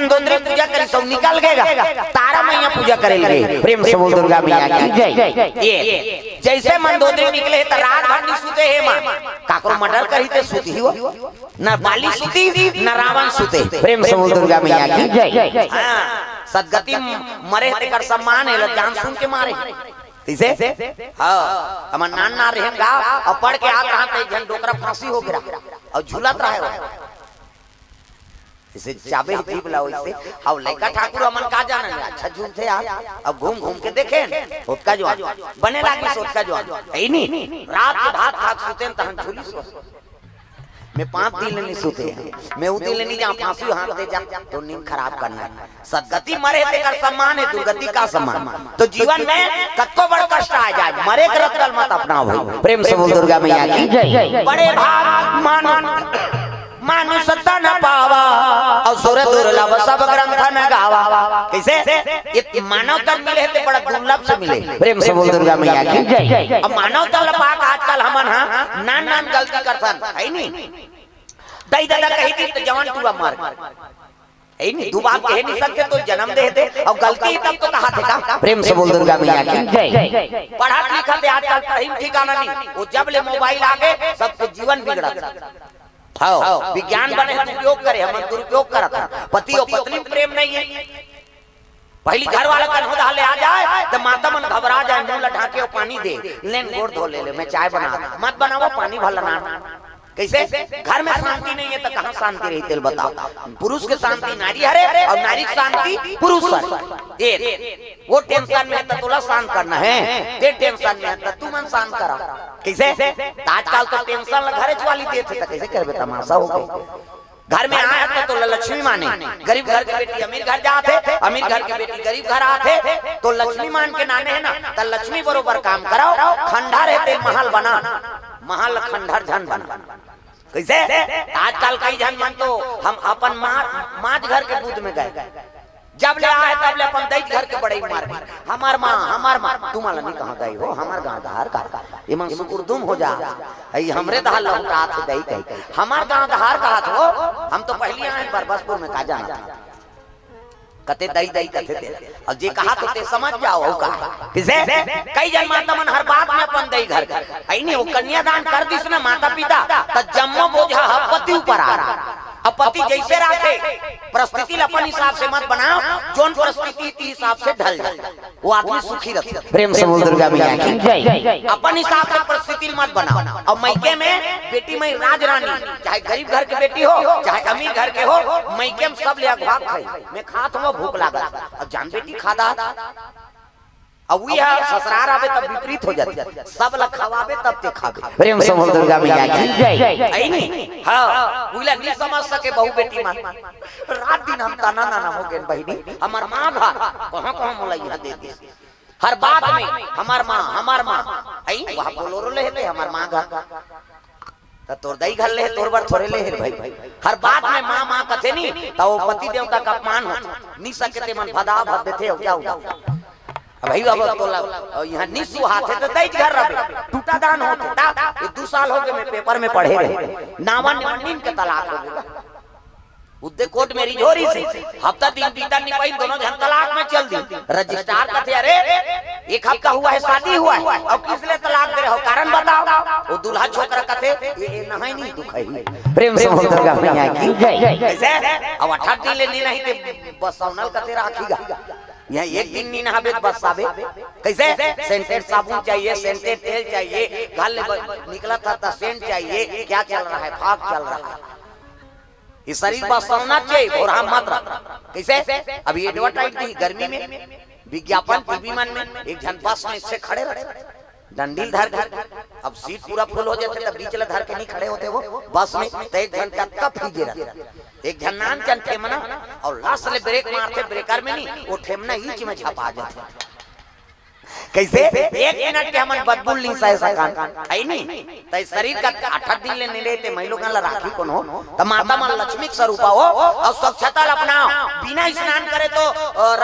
मंदोदरी पूजा करी सब निकल गएगा, तारा मैया पूजा करेंगे। प्रेम से बोल दुर्गा मैया की जय। ये जैसे मंदोदरी निकले तो रात भर नहीं सुते है मां, काकरो मर्डर करी ते सुती हो, न बाली सुती न रावण सुते। प्रेम से बोल दुर्गा मैया की जय। सदगति मरे ते कर सम्मान है, जान सुन के मारे इसे। हाँ हमार नान ना रहे गा और पढ़ के आ कहां ते जन डोकरा फांसी हो गया और झूलत रहे हो इसे चाबे जीव लाओ इसे। अब लड़का ठाकुर हमन का जाना अच्छा झूम थे यार, अब घूम घूम के देखे उसका जो बने लागी सोच का जो है नहीं। रात के भात भात सुते तहन झूली सो मैं 5 दिन नहीं सोते हैं, मैं उदी लेनी जहाँ फांसी हाथ दे जा तो नींद खराब करना है। सदगति मरे ते कर सम्मान है, दुर्गति का सम्मान। तो जीवन में कत्तो बड़ कष्ट आ जाए, मरे कर रत्तल मत अपना भाई। प्रेम से बोल दुर्गा मैया की जय। बड़े भाग मानु सत्ता न पावा और सुर दुर्लभ सब ग्रंथ न गावा। कैसे ये मानव तन मिले थे बड़ा दुर्लभ से मिले। प्रेम से बोल दुर्गा मैया की जय। अब मानव तन पाक आजकल हमन हां नान नान गलती करथन है नहीं, दई दादा कही थी तो जवान टूआ मार है नहीं, दुबार कह नहीं सकते तो जन्म दे दे और गलती तब तो कहा थे का। प्रेम से बोल दुर्गा मैया की जय। पढ़ा लिखा थे आजकल पढ़ी ठिकाना नहीं, वो जब ले मोबाइल आ गए सबको जीवन बिगड़ा। हाँ विज्ञान बने तो उपयोग करे, हम दुरुपयोग करा था। पति और पत्नी प्रेम नहीं है, पहली घर वाला कन्होदा ले आ जाए तो माता मन घबरा जाए, मुंह ढाके और पानी दे लेन गोड़ धो ले मैं चाय बना मत बनाओ पानी भला ना। कैसे घर में शांति नहीं है तो कहाँ शांति रही तेल बताओ। पुरुष के शांति नारी हरे और नारी शांति पुरुष हरे। वो टेंशन में है तो तुला शांत करना है, ते टेंशन में है तो तू मन शांत करा। कैसे आजकल तो टेंशन घरे वाली देते तो कैसे करबे तमाशा हो गई। घर में आया तो लक्ष्मी माने, गरीब घर के बेटी अमीर घर जाते, अमीर घर के बेटी गरीब घर आते तो लक्ष्मी मान के नाने है ना, तो लक्ष्मी बरोबर काम कराओ। खंडा रहते महल बना, महल खंडर झन बना। कैसे आजकल कई जन मन तो हम अपन माँ घर के दूध में गए, जब ले आए तब ले अपन दई घर के बड़े मार हमार माँ तुम्हारा नहीं कहाँ गई हो, हमार गाँव दहार का ये मन सुकुरदुम हो जा हमरे दहार लौटा थे दई कही हमार गाँव दहार कहा हो। हम तो पहले आए बरबसपुर में का जाना था कते दई दई कथे थे और जे कहा तो ते समझ जाओ का। किसे कई जन माता मन हर बात में अपन दई घर आई नहीं वो कन्यादान कर दिस ना माता पिता त जम्मो बोझा पति ऊपर आ रहा। अब पति जैसे रखे परिस्थिति अपन हिसाब से मत बनाओ, जोन परिस्थिति के हिसाब से ढल जाए वो आदमी सुखी रहता। प्रेम से बोल दुर्गा मैया की जय। अपन हिसाब से परिस्थिति मत बनाओ। और मैके में बेटी में राज रानी, चाहे गरीब घर की बेटी हो चाहे अमीर घर के हो, मैके में सब ले अगवाक खाई मैं खात हुआ भूख लागत और जान बेटी खादा अब ससुराल आवे तब विपरीत हो जाती, सब लग खवावे तब ते खावे। प्रेम से बोल दुर्गा मैया की जय। आई नहीं हां बुला नहीं समझ सके बहू बेटी मां रात दिन हम ताना नाना हो गए बहिनी हमार मां घर कहां मोलैया दे दे हर बात में हमार मां आई वहां बोलो ले है हमार मां घर त तोर दई घर ले तोर बार थोड़े ले है भाई। हर बात में मां कथे नहीं तो पति देवता का अपमान हो नहीं सकते मन भदा भद देते हो क्या भाई अब तो यहाँ निस्सु हाथ है तो दई घर रहे टूटा दान होते ये 2 साल हो गए मैं पेपर में पढ़े रहे नावन नीन के तलाक हो गया उद्दे कोर्ट मेरी जोरी से हफ्ता दिन बीता नहीं पाई दोनों जन तलाक में चल दी। रजिस्ट्रार कहते अरे 1 हफ्ता हुआ है शादी हुआ है और किस लिए तलाक दे रहे हो कारण बताओ। वो दूल्हा छोकरा कहते ये नहीं नहीं दुख है। प्रेम से बोल दुर्गा मैया की जय। कैसे अब 18 दिन लेनी नहीं थे बस सौनल कहते राखीगा यहाँ 1 दिन नहीं नहावे बस आवे। कैसे सेंटेड साबुन चाहिए, सेंटेड तेल चाहिए, घर निकला था सेंट चाहिए, क्या चल रहा है फाग चल रहा है। ये शरीर बस सोना चाहिए और हम मत रख। कैसे अभी एडवर्टाइज दी गर्मी में विज्ञापन टीवी मन में एक जन बस में इससे खड़े रहते डंडील धर अब सीट पूरा फुल हो जाते तब बीच धर के नहीं खड़े होते वो बस में तो एक घंटा कब भीगे रहते एक झन्नान चन ठेमना और लास्ट ले ब्रेक मारते ब्रेकर में नहीं वो ठेमना ईच में छपा जाते। कैसे 1 मिनट के हमन बदबुल नहीं सह सकान आई नहीं त शरीर का 8 दिन ले नहीं लेते महिलो का राखी कोन हो त माता मन लक्ष्मी के स्वरूप हो और स्वच्छता अपनाओ बिना स्नान करे तो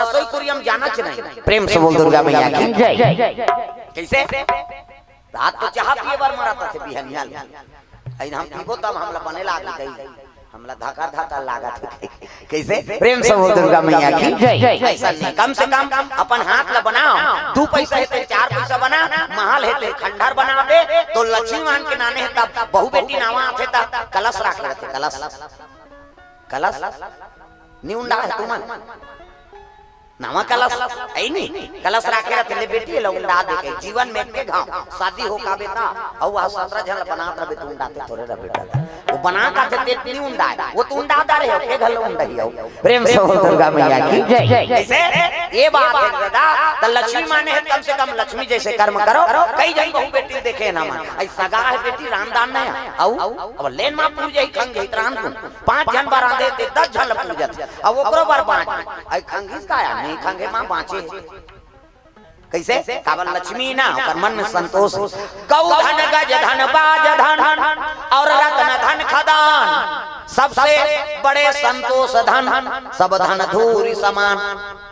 रसोई कुरियम जाना चाहिए। प्रेम से बोल दुर्गा मैया की जय। कैसे रात तो चाह पिए बार मरता थे बिहनियाल आई हम पीबो तब हमला बने लाग गई हमला धक्का धक्का लागत कैसे प्रेम से बोल दुर्गा मैया की जय। ऐसा नहीं, कम से कम अपन हाथ ला बनाओ, 2 पैसा है 4 पैसा बना, महल है खंडहर बना दे तो लक्ष्मी मान के नाने है तब बहु बेटी नावा आथे तब कलश रख लेते, कलश कलश न्यूंडा है तुमन नामा कलश ऐ नहीं कलश रखे रहते बेटी लोग उंडा दे के जीवन में के घाव शादी हो का बेटा और वह 17 जन बनात रहे तुम उंडाते थोड़े रे बेटा वो बना का ते नहीं उंडा वो तू उंडाता रहे के घर उंडई हो। प्रेम से दुर्गा मैया की जय। ऐसे ये बात है दादा त लक्ष्मी माने है कम से कम लक्ष्मी जैसे कर्म करो। कई जन बहु बेटी देखे ना मान ऐ सगा है बेटी रामदान नहीं औ अब लेन मा पूजे खंगे त्रान 5 जन बारा देते 10 जन पूजत अब ओकरो बार 5 ऐ खंगीस का नहीं खंगे मां बाँचे कैसे काबल लक्ष्मी ना और मन में संतोष गौ धन गज धन बाज धन और रत्न धन खदान सबसे बड़े संतोष धन सब धन धूरी समान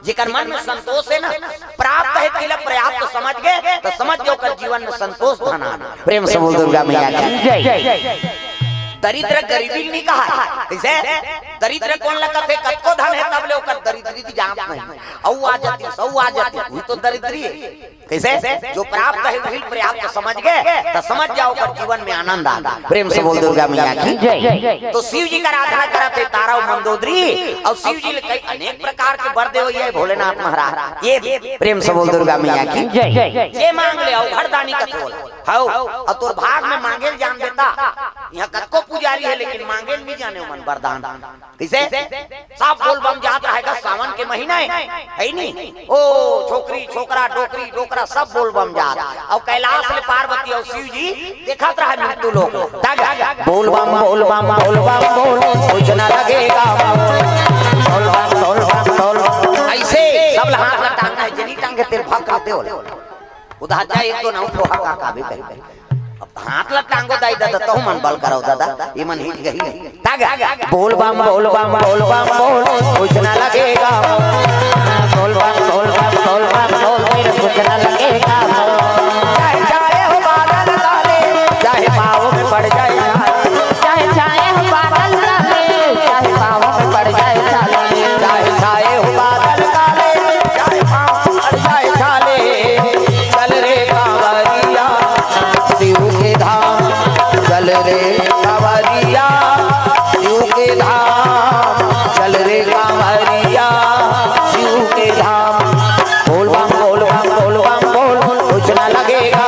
जिकर मन में संतोष है ना प्राप्त है तिलक पर्याप्त समझ गए तो समझ जो कर जीवन में संतोष धन आना। प्रेम से बोल दुर्गा मैया की जय। दरिद्र गरीबी नहीं कहा कैसे दरिद्र कौन लगत है कतको धन है तब ले ओकर दरिद्री दी जात नहीं औ आ जाती सौ आ जाती वो तो दरिद्री है कैसे जो प्राप्त है वही पर्याप्त समझ गए तो समझ जाओ कर जीवन में आनंद आता। प्रेम से बोल दुर्गा मैया की जय। तो शिव जी का आराधना करते तारा और मंदोदरी और शिव जी कई अनेक प्रकार के वर देव ये भोलेनाथ महाराज ये प्रेम से बोल दुर्गा मैया की जय। ये मांग ले और घरदानी का तोल हाउ और तोर भाग में मांगे जान देता यहाँ कतको पुजारी है लेकिन मांगे नहीं जाने मन वरदान कैसे सब बोल बम जाता है सावन के महीना है नहीं ओ छोकरी छोकरा डोकरी डोकरा सब बोल बम जात और कैलाश में पार्वती और शिव जी देखत रहा मृत्यु लोग बोल बम बोल बम बोल बम बोल कुछ ना लगेगा बोल बम बोल बम बोल ऐसे सब हाथ में टांगना है जनी टांगे तेल भाग करते हो उधर जाए एक तो ना उठो हका का भी करे हाथ लग टांगो दाई दादा तो मन बल करो दादा ये मन हिट गई तागा बोल बम बोल बम बोल बम बोल कुछ ना लगेगा बोल बम बोल बम बोल बम बोल मेरे कुछ ना लगेगा चाहे हो बादल काले चाहे पाँव में पड़ जाए चाहे हो बादल काले चाहे पाँव में पड़ जाए चाहे हो बादल काले चाहे पाँव में पड़ जाए चल रे कांवरिया शिव के धाम चल रे कांवरिया शिव के धाम चल रे कांवरिया शिव के धाम बोल बम बोल बम बोल बम बोल कुछ ना लगेगा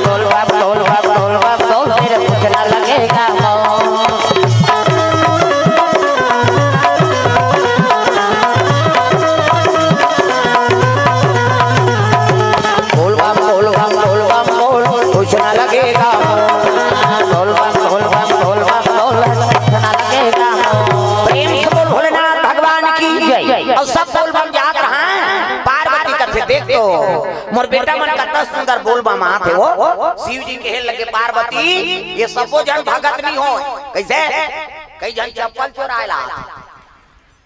बोल बम बोल बम बोल बम बोल मेरे कुछ ना लगेगा बोल बम बोल बम बोल बम बोल कुछ ना लगेगा बोल बम बोल बम बोल बम बोल कुछ ना लगेगा। प्रेम से बोल भोलेनाथ भगवान की जय। और सब बोल बम जात रहा है पार्वती कथे देख तो मोर बेटा मन कितना सुंदर बोल बम आते हो शिव जी के लगे पार्वती ये सबो जन भगत नहीं हो कैसे कई जन चप्पल चोराएला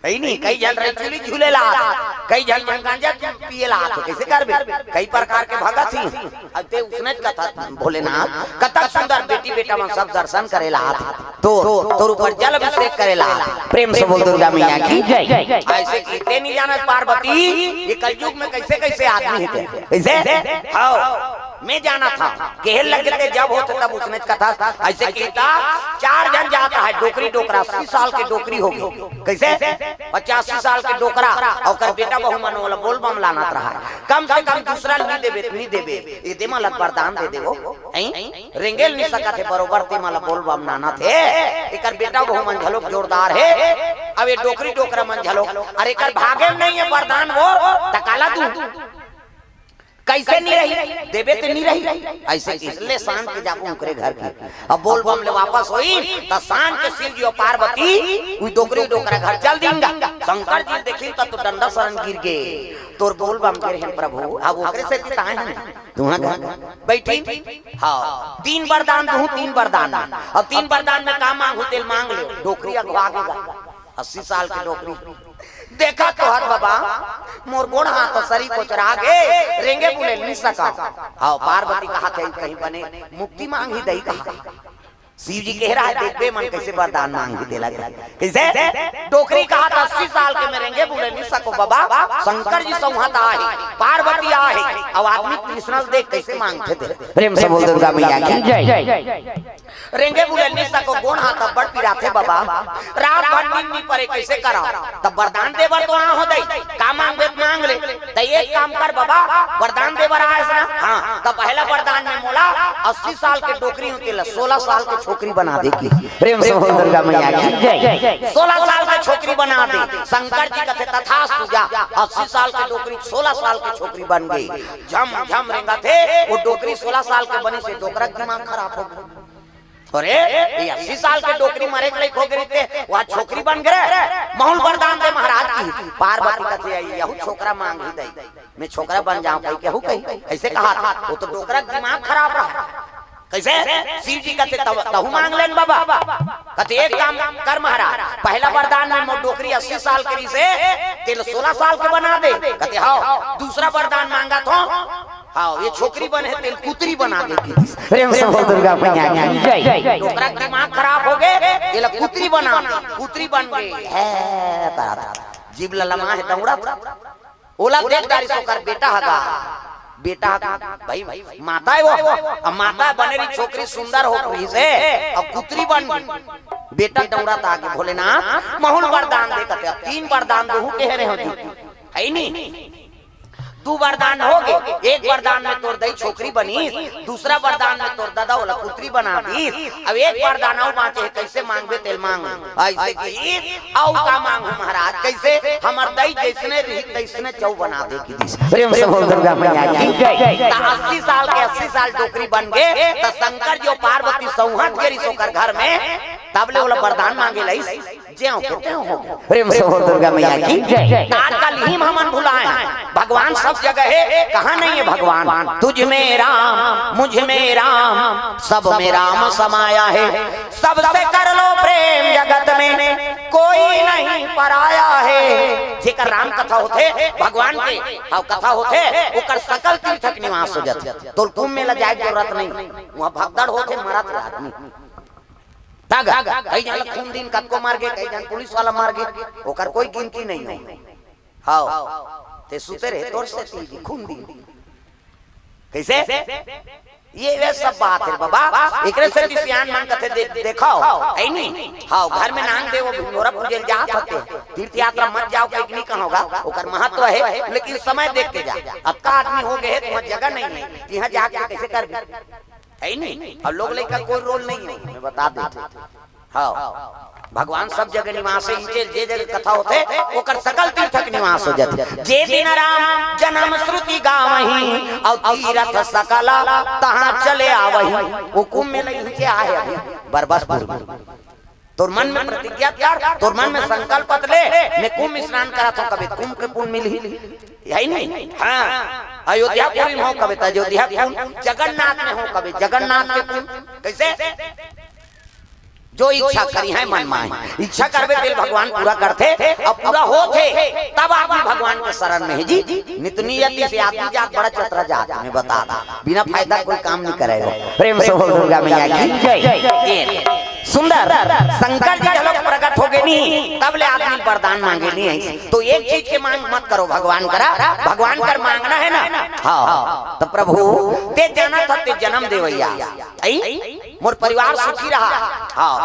कई नहीं कई जन रचुली झूलेला कई जन गांजा पिएला कैसे करबे कई प्रकार के भगत ही अब ते उसने कथा भोलेनाथ कथा सुंदर बेटी बेटा मन सब दर्शन करेला तो तोर ऊपर जल अभिषेक करेला। प्रेम से बोल दुर्गा मैया की जय। ऐसे कीते नहीं जाना पार्वती ये कलयुग में कैसे कैसे आदमी है कैसे हां मैं जाना था केहल लगते जब होते तब उसने कथा ऐसे कीता 4 जन जाता है डोकरी डोकरा 80 साल के डोकरी होगी कैसे 85 साल के डोकरा और कर बेटा बहु मन वाला बोल बम लाना रहा कम से कम दूसरा नहीं देबे ये दे मला वरदान दे देवो रेंगेल नहीं सका थे बरोबर ते मला बोल बम लाना थे एकर बेटा बहु मन झलोक जोरदार है अब ये डोकरी डोकरा मन झलोक अरे एकर भागे नहीं है वरदान वो तकाला तू कैसे नहीं रही देवे तो नहीं रही ऐसे इसलिए शान के जाबो उनके घर की अब बोल बम ले वापस होई त शान के शिव जी और पार्वती उ डोकरी डोकरा घर चल दींगा शंकर जी देखिन त तो डंडा शरण गिर गे तोर बोल बम गिर हैं प्रभु अब ओकरे से ताए हैं तुहा घर बैठी हां 3 वरदान दूं 3 वरदान अब 3 वरदान में का मांगू तेल मांग ले डोकरी अगवा गेगा 80 साल की डोकरी देखा तो हर बाबा मोर गोड़ हाथ सरी को चरा गे रेंगे बुले नहीं सका हाँ पार्वती का हाथ कहीं बने मुक्ति मांग ही दई कहा शिव जी कह रहा है देखबे मन कैसे वरदान मांग के देला कैसे डोकरी कहा था 80 साल के मरेंगे बोले नहीं सको बाबा शंकर जी संहत आहे पार्वती आहे अब आदमी कृष्ण देख कैसे मांगते थे प्रेम से बोल दुर्गा मैया की जय रेंगे बोले नहीं सको गोण हाथ बड़ पिरा थे बाबा रात भर नींद नहीं पड़े कैसे करा तब वरदान देवर तो ना हो दई का मांगे मांग ले तो एक काम कर बाबा वरदान देवर आए ना हां तब पहला वरदान में मोला 80 साल के डोकरी होती 16 साल के छोकरी बना दे की प्रेम से बोल दुर्गा मैया की जय 16 साल के छोकरी बना दे शंकर जी कहते तथास्तु जा 80 साल के डोकरी 16 साल के छोकरी बन गई झम झम रेंगा थे वो डोकरी 16 साल के बनी से डोकरा दिमाग खराब हो गया अरे ये 80 साल के डोकरी मरे के हो गए थे वहां छोकरी बन गए महल वरदान दे महाराज की पार्वती कहते यहू छोकरा मांग ही दे मैं छोकरा बन जाऊं कहीं केहू कहीं ऐसे कहा था वो तो डोकरा दिमाग खराब रहा कैसे शिव जी कहते तहु मांग लेन बाबा कहते एक काम कर महाराज पहला वरदान में डोकरी 80 साल की से तेल 16 साल के बना दे कहते हाँ दूसरा वरदान मांगा तो हाँ ये छोकरी बने तेल कुतरी बना दे प्रेम से बोल दुर्गा मैया की जय डोकरा दिमाग खराब हो गए ये कुतरी बना कुतरी बन गई है जीव ललमा है दौड़ा ओला देखदारी सोकर बेटा हगा बेटा भाई माता है वो अब माता बने रही छोकरी सुंदर हो रही से अब कुतरी बन गई बेटा दौड़ा था आगे भोलेनाथ महल वरदान दे कहते 3 वरदान दो कह रहे हो जी है नहीं 2 वरदान हो गए एक वरदान में तोर दई छोकरी बनी दूसरा वरदान में तोर दादा वाला पुत्री बना दी अब एक वरदान और बांचे कैसे मांगबे तेल मांग ऐसे की औ का मांग महाराज कैसे हमर दई जैसने रही तैसने चौ बना दे की दिस प्रेम से बोल दुर्गा मैया की जय 80 साल के 80 साल डोकरी बन गए तो शंकर जी पार्वती संहत गेरी सोकर घर में तबले वाला वरदान मांगे लई ज्यों कहते हो प्रेम से बोल दुर्गा मैया की जय आजकल ही हमन भुलाए भगवान सब जगह है कहां नहीं है भगवान तुझ में राम मुझ में राम सब में राम समाया है सबसे कर लो प्रेम जगत में कोई नहीं पराया है जेकर राम कथा होते भगवान के हां कथा होते ओकर सकल तीर्थक निवास हो जाते तो कुंभ मेला जाए जरूरत नहीं वहां भगदड़ होते मरत आदमी कई जन खून दिन कब को मार गए कई जन पुलिस वाला मार गए ओकर कोई गिनती नहीं है हाँ ते सुते रहे तोर से तीजी खून दिन कैसे ये सब बात है बाबा एकरे से सियान मान कथे देखो है नहीं हां घर में नांग देवो भिंगोरा पूजल जा सकते तीर्थ यात्रा मत जाओ कहीं नहीं कहोगा ओकर महत्व है लेकिन समय देख के जा अब का आदमी हो गए तो जगह नहीं है यहां जाके कैसे कर है नहीं और लोग लेकर कोई रोल नहीं है मैं बता देते हाँ भगवान सब जगह निवास है जे जगह कथा होते ओकर सकल तीर्थक निवास हो जाते जे दिन राम जन्म श्रुति गावही और तीर्थ सकला तहां चले आवही वो कुंभ में नहीं के आए अभी बरबसपुर तोर मन में प्रतिज्ञा कर तोर मन में संकल्प ले मैं कुंभ स्नान करा तो कभी कुंभ के पुण्य मिली है नहीं हाँ अयोध्यापुरी में हो कभी अयोध्या जगन्नाथ में हो कभी जगन्नाथ के पुण्य कैसे जो इच्छा करी है मन में इच्छा करबे तेल भगवान पूरा करते अब पूरा होते तब आदमी भगवान के शरण में है जी नितनियति से आदमी जात बड़ा चतरा जात में बता बिना फायदा कोई काम नहीं करेगा प्रेम से बोल दुर्गा मैया की जय सुंदर शंकर जी लोग प्रकट हो गए नहीं तब ले आदमी वरदान मांगे नहीं है तो एक चीज के मांग मत करो भगवान करा भगवान कर मांगना है ना हाँ तो प्रभु ते जाना था ते जन्म देवैया मोर परिवार सुखी रहा हाँ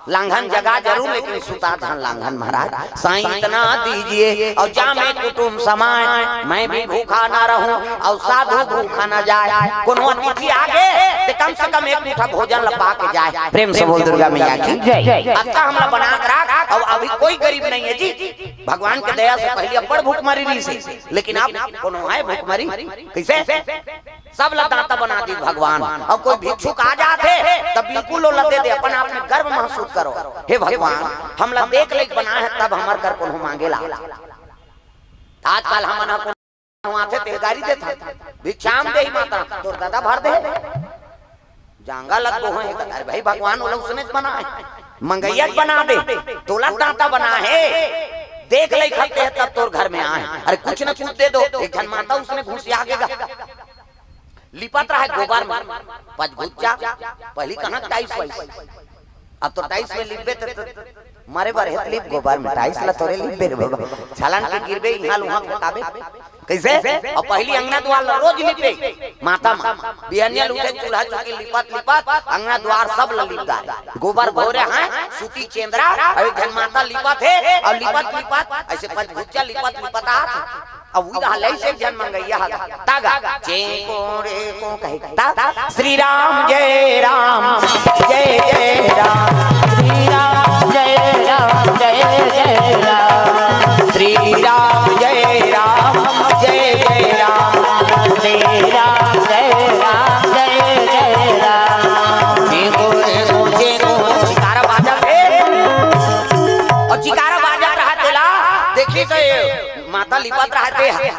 लांघन जगह जरूर लेकिन सुता धन लांघन महाराज साईं इतना दीजिए और जा मैं कुटुंब समाए मैं भी भूखा ना रहूं और साधु भूखा ना जाए कोनो अतिथि आगे ते कम से कम एक मुठ्ठा भोजन लपा के जाए प्रेम से बोल दुर्गा मैया की जय अच्छा हमला बना कर रख और अभी कोई गरीब नहीं है जी भगवान के दया से पहले अपर भूखमरी नहीं से लेकिन आप कोनो है भूखमरी कैसे सब लदाता बना दी भगवान अब कोई भिक्षुक आ जाते तब बिल्कुल लदे दे अपन आप में गर्व महसूस करो हे भगवान हम ला देख ले बना है तब हमार कर कोनो मांगेला आजकल हमना को आथे तेलगारी देता भिक्षाम दे माता तोर दादा भर दे जांगा लग दो है अरे भाई भगवान वाला उसने बना है मंगैया बना दे तोला दाता बना है देख ले खाते हैं तब तोर घर में आए अरे कुछ न कुछ दे दो एक जन माता उसने घुस आगेगा लिपत रहा गोबर में पचगुच्चा। पहली कहाँ टाइल्स वाइस, अब तो टाइल्स में लिपबे तो मारे बार है लिप गोबर में टाइल्स ला तोरे लिपबे रे बाबा छलान के गिरबे यहाँ लुहा फेंकाबे कैसे। और पहली अंगना द्वार रोज लिपे माता मां बिहनिया उठे चूल्हा चौकी लिपत लिपत अंगना द्वार सब लिपदा गोबर भोरे हैं सूती चेंदरा और जन माता लिपत है और लिपत लिपत ऐसे पचगुच्चा लिपत लिपत आ अब उधर ले से जन मंगैया तागा चे को रे को कहे ता श्री राम जय राम जय जय राम श्री राम जय राम जय जय राम श्री राम जय राम जय जय राम श्री राम जय राम जय जय राम चे को चिकारा बाजा है और चिकारा बाजा रहा तेला देखिए से माता लिपत रहते हैं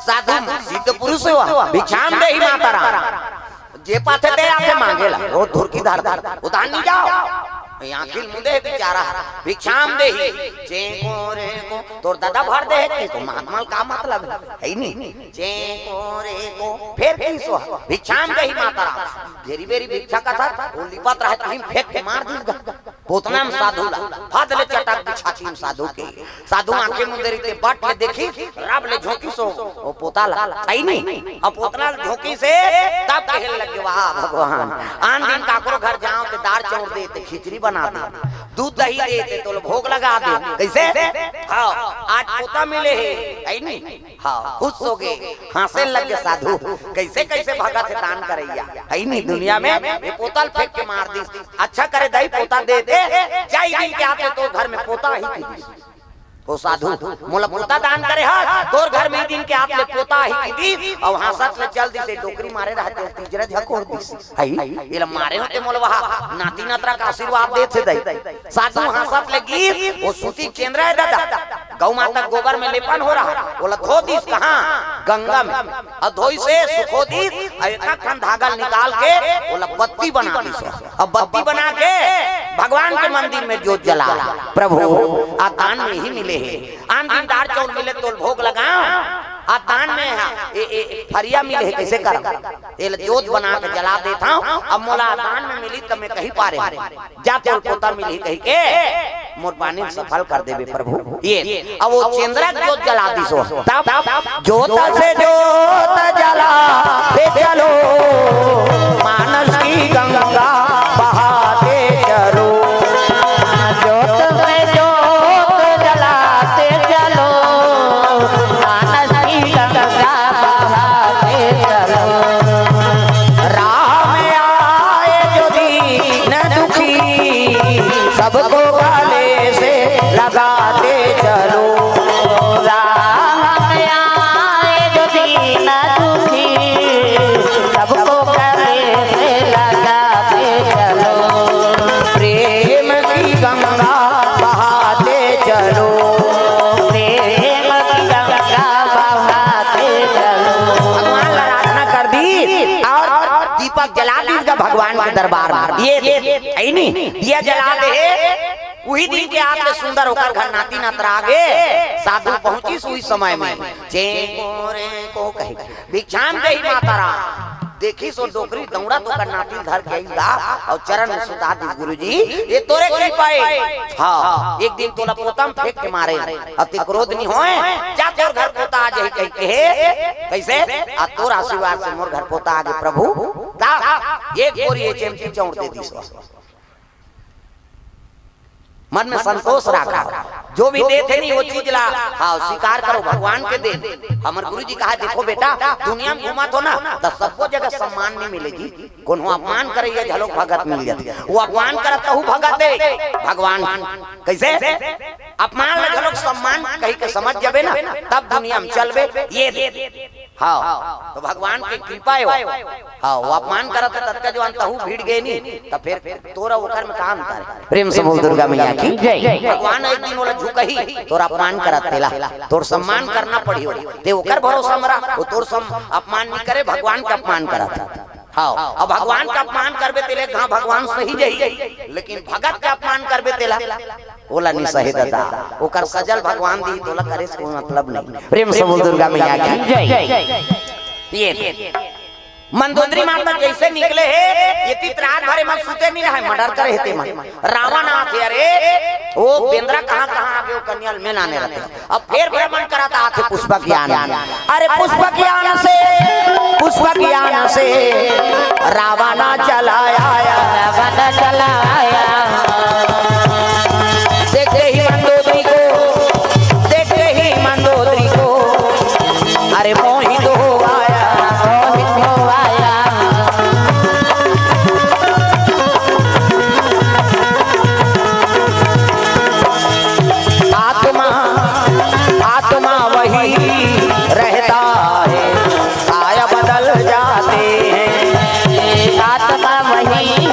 साधु सिद्ध पुरुष भिक्षाम दे ही माता राम जे पाथे ते आके मांगेला वो धुरकी धार उतार नहीं जाओ आखिर मुंडे बेचारा भिक्षाम दे ही जे को रे को तोर दादा भर दे है तो महात्मा का मतलब है नहीं जे को रे को फिर किसो भिक्षाम दे ही माता राम घेरी बेरी भिक्षा का था वो लिपत रहत हिम फेंक के मार दी पोतना में साधु ला फादले चटक के छाती में साधु के साधु आंखें मुंदे रीते बट ले देखी राब ले झोंकी सो वो पोता ला सही नहीं अब पोतना झोंकी से तब कहने लगे वाह भगवान आन दिन काकरो घर जाओ ते दार चौड़ दे ते खिचड़ी बना दे दूध दही देते तो भोग लगा दे कैसे हाँ आज पोता मिले है नहीं हाँ खुश हो गए हंसे लगे साधु कैसे कैसे भगत है दान करैया है नहीं दुनिया में ये पोतल फेंक के मार दी अच्छा करे दही पोता दे दे जाई दिन के आते तो घर में पोता ही की वो साधु मोला पोता दान करे हा तोर घर में दिन के आप ले पोता ही की दी और हंसत ले चल दी से डोकरी मारे रहते तीजरा झकोर दी है ये मारे होते मोला वहां नाती नातरा का आशीर्वाद दे से दई साधु हंसत ले गिर वो सूती केंद्र है दादा गौ माता गोबर में लेपन हो रहा बोला धो दी कहां गंगा में और धोई से सुखो दी एक खन धागा निकाल के बोला बत्ती बना दी और बत्ती बना के भगवान के मंदिर में जोत जला प्रभु आतान में ही मिले आन दिन दार चौल मिले तो भोग लगाओ दान में फरिया मिले है कैसे कर जोत बना के जला देता हूँ अब मोला दान में मिली तब मैं कहीं पारे जाते पोता मिली कहीं के मोर पानी सफल कर देवे प्रभु ये अब वो चंद्रा जोत जला दी सो तब जोत से जोत जला दे चलो मानस की गंगा बहाते चलो सबको गले से लगाते चलो राम आए जो दीन दुखी सबको गले से लगाते चलो प्रेम की गंगा बहाते चलो प्रेम की गंगा बहाते चलो भगवान का आराधना कर दी और दीपक जला दी भगवान के दरबार में ये नहीं दिया जला दे वही दिन के आगे सुंदर होकर घर नाती नातरा आगे साधु पहुंची सुई समय में चे को रे को कहे भिक्षाम दे ही माता राम देखी सो डोकरी दौड़ा तो कर नाती घर गईगा और चरण में सुता दी गुरुजी ये तोरे कृपा है हां एक दिन तोला पोता में फेंक के मारे अति क्रोध नहीं होए जा तोर घर पोता आ जाई कह के कैसे आ तोर आशीर्वाद से मोर घर पोता आगे प्रभु ता एक बोरी ये चमची चौड़ दे दी सो मन में संतोष रखा जो भी देते नहीं वो चीज ला हाँ स्वीकार करो भगवान के दे हमारे गुरुजी कहा देखो बेटा दुनिया में घुमा तो ना तो सबको जगह सम्मान नहीं मिलेगी कौन अपमान करे झलोक भगत मिल जाती वो अपमान करता हूँ भगत दे भगवान कैसे अपमान झलोक सम्मान कहीं के समझ जाबे ना तब दुनिया में चलबे ये हाँ तो भगवान की कृपा है हाँ वो अपमान करता तत्का जो अंत भीड़ गए नहीं तो फिर तोरा ओकर में काम था प्रेम से बोल दुर्गा मैया की जय भगवान एक दिन बोला झुकही तोर अपमान करत तेला तोर सम्मान करना पड़ी हो ते ओकर भरोसा मरा वो तोर अपमान नहीं करे भगवान का अपमान करत हाँ अब भगवान का अपमान करबे तेले हाँ भगवान सही जाई लेकिन भगत का अपमान करबे तेला ओला नहीं सही दादा ओकर सजल भगवान दी तोला करे से कोई मतलब नहीं प्रेम से बोल दुर्गा मैया की जय ये मंदोदरी माता जैसे निकले है ये तीत रात भरे मन सुते नहीं रहे मर्डर करे थे मन रावण आते अरे वो बेंद्रा कहां आगे वो कन्या में लाने रहते अब फिर भ्रमण कराता आते पुष्पक यान अरे पुष्पक यान से रावण चलाया देखते ही मंदोदरी को अरे मोहित हो आया आत्मा वही रहता है काया बदल जाते हैं आत्मा वही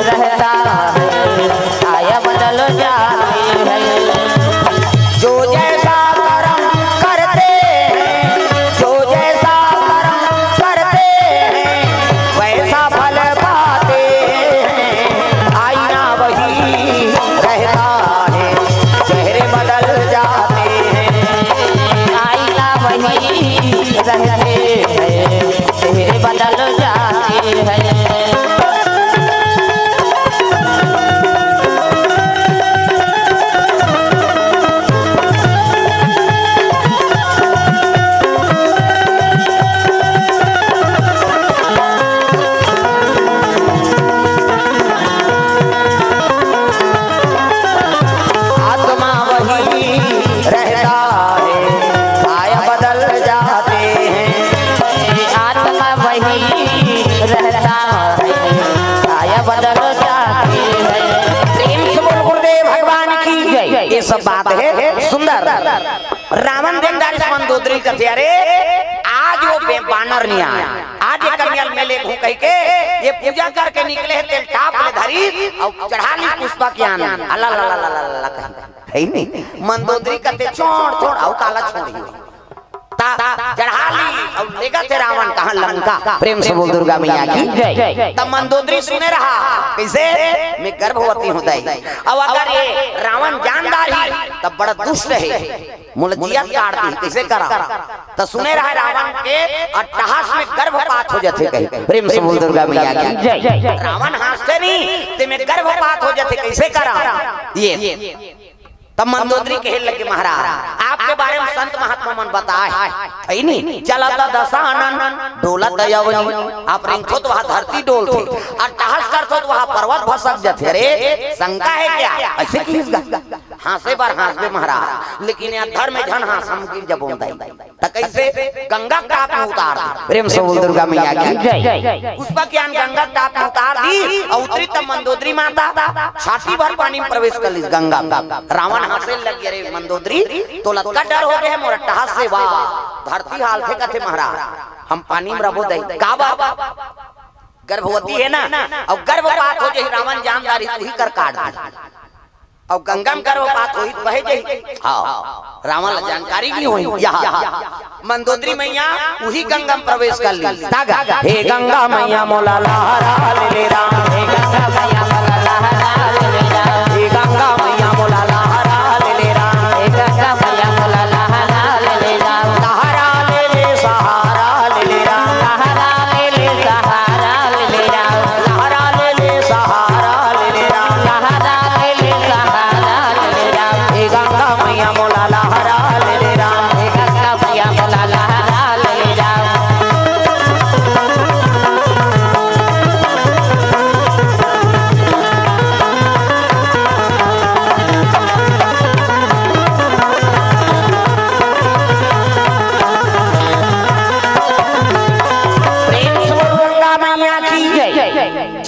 रहता है काया बदल जाते हैं जो जैसा कर्म करते हैं जो जैसा कर्म करते हैं वैसा फल पाते हैं आईना वही रहता है चेहरे बदल जाते हैं आईना वही रहते हैं चेहरे बदल जाते हैं आत्मा वही रहता है काया बदल जाते हैं आत्मा वही रहता है काया बदल जाते हैं प्रेम से बोल गुरुदेव भगवान की जय ये सब बात है सुंदर रावण देनदार मंदोदरी कहते अरे आज वो बानर नहीं आया आज ये कन्याल मेले घू कह के ये पूजा करके निकले है तेल टाप ले धरी और चढ़ा ली पुष्पक यान अल्लाह ला ला ला ला कहीं नहीं मंदोदरी कहते छोड़ आओ काला छोड़िए चढ़ा ली और लेगा थे रावण कहां लंका प्रेम से बोल दुर्गा मैया की जय तब मंदोदरी सुने रहा कैसे मैं गर्भवती हूं दाई अब अगर ये रावण जानदार ही तब बड़ा दुष्ट है मुलजिया काटती कैसे करा तो सुने रहा रावण के अट्टहास में गर्भपात हो जाते कहीं प्रेम से बोल दुर्गा मैया की जय रावण हंसते नहीं ते में गर्भपात हो जाते कैसे करा ये तब मंदोदरी कहे लगे महाराज आपके बारे में संत महात्मा मन बताए है नहीं चलता दशानन डोलत यवनी आप रिंगो तो वहां धरती डोलते और टहस करते तो वहां पर्वत भसक जाते अरे शंका है क्या ऐसे की हांसे बार हांसबे महाराज लेकिन यहाँ धर में झन हां समुद्र जब होता है त कैसे गंगा टाप में उतार दी प्रेम से बोल दुर्गा मैया की जय पुष्पक यान गंगा टाप में उतार दी और उतरी तब मंदोदरी माता छाती भर पानी में प्रवेश कर ली गंगा रावण हंसे लग गए मंदोदरी तो लटका डर हो गए मोर टहस से वाह धरती हाल थे कथे महाराज हम पानी में रबो दई का बाबा गर्भवती है ना और गर्भपात हो जाए रावण जानदारी तू ही कर काट दी और गंगा में गर्भपात हुई बहे जाई हां रावण ला जानकारी नहीं हुई यहां मंदोदरी मैया वही गंगा में प्रवेश कर ली हे गंगा मैया मोला लहरा ले राम हे गंगा मैया मोला लहरा ले राम हे गंगा मैया मोला लहरा ले राम हे गंगा मैया मोला लहरा ले राम लहरा ले सहारा ले राम लहरा ले सहारा ले राम लहरा ले सहारा ले राम लहरा ले सहारा ले राम हे गंगा मैया मोला लहरा ले राम हे गंगा मैया मोला लहरा ले राम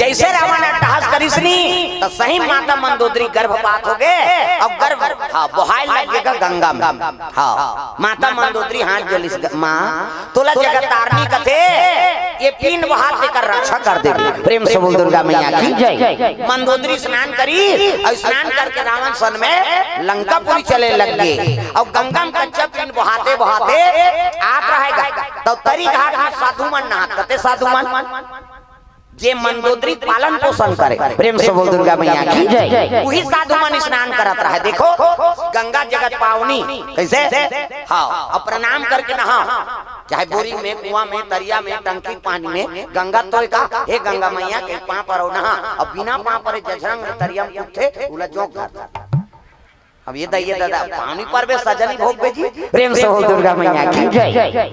जैसे रावण अट्टहास करिसनी तो सही माता मंदोदरी गर्भपात हो गए और गर्भ बहाय लगेगा गंगा में माता मंदोदरी हाथ जोलिस माँ तोला जगत तारनी कथे ये पीन हाथ लेकर रक्षा कर देगी प्रेम से बोल दुर्गा मैया की जय मंदोदरी स्नान करी और स्नान करके रावण सन में लंकापुरी चले लग गए और गंगा में कच्चा पीन बहाते बहाते आप रहेगा तो तरी घाट में साधु मन नहात कते साधु मन जे मंदोदरी पालन पोषण करे प्रेम से बोल दुर्गा मैया की जय वही साधु मन स्नान करत रहा देखो गंगा जगत पावनी कैसे हाँ और प्रणाम करके नहा चाहे बोरी में, कुआं में, तरिया में, टंकी पानी में, गंगा तो का हे गंगा मैया के पां पर नहा। अब बिना पां पर जजरंग तरिया में उठे उला जोक घर। अब ये दैये दादा पानी पर बे सजनी भोग बेजी प्रेम से हो दुर्गा मैया की जय।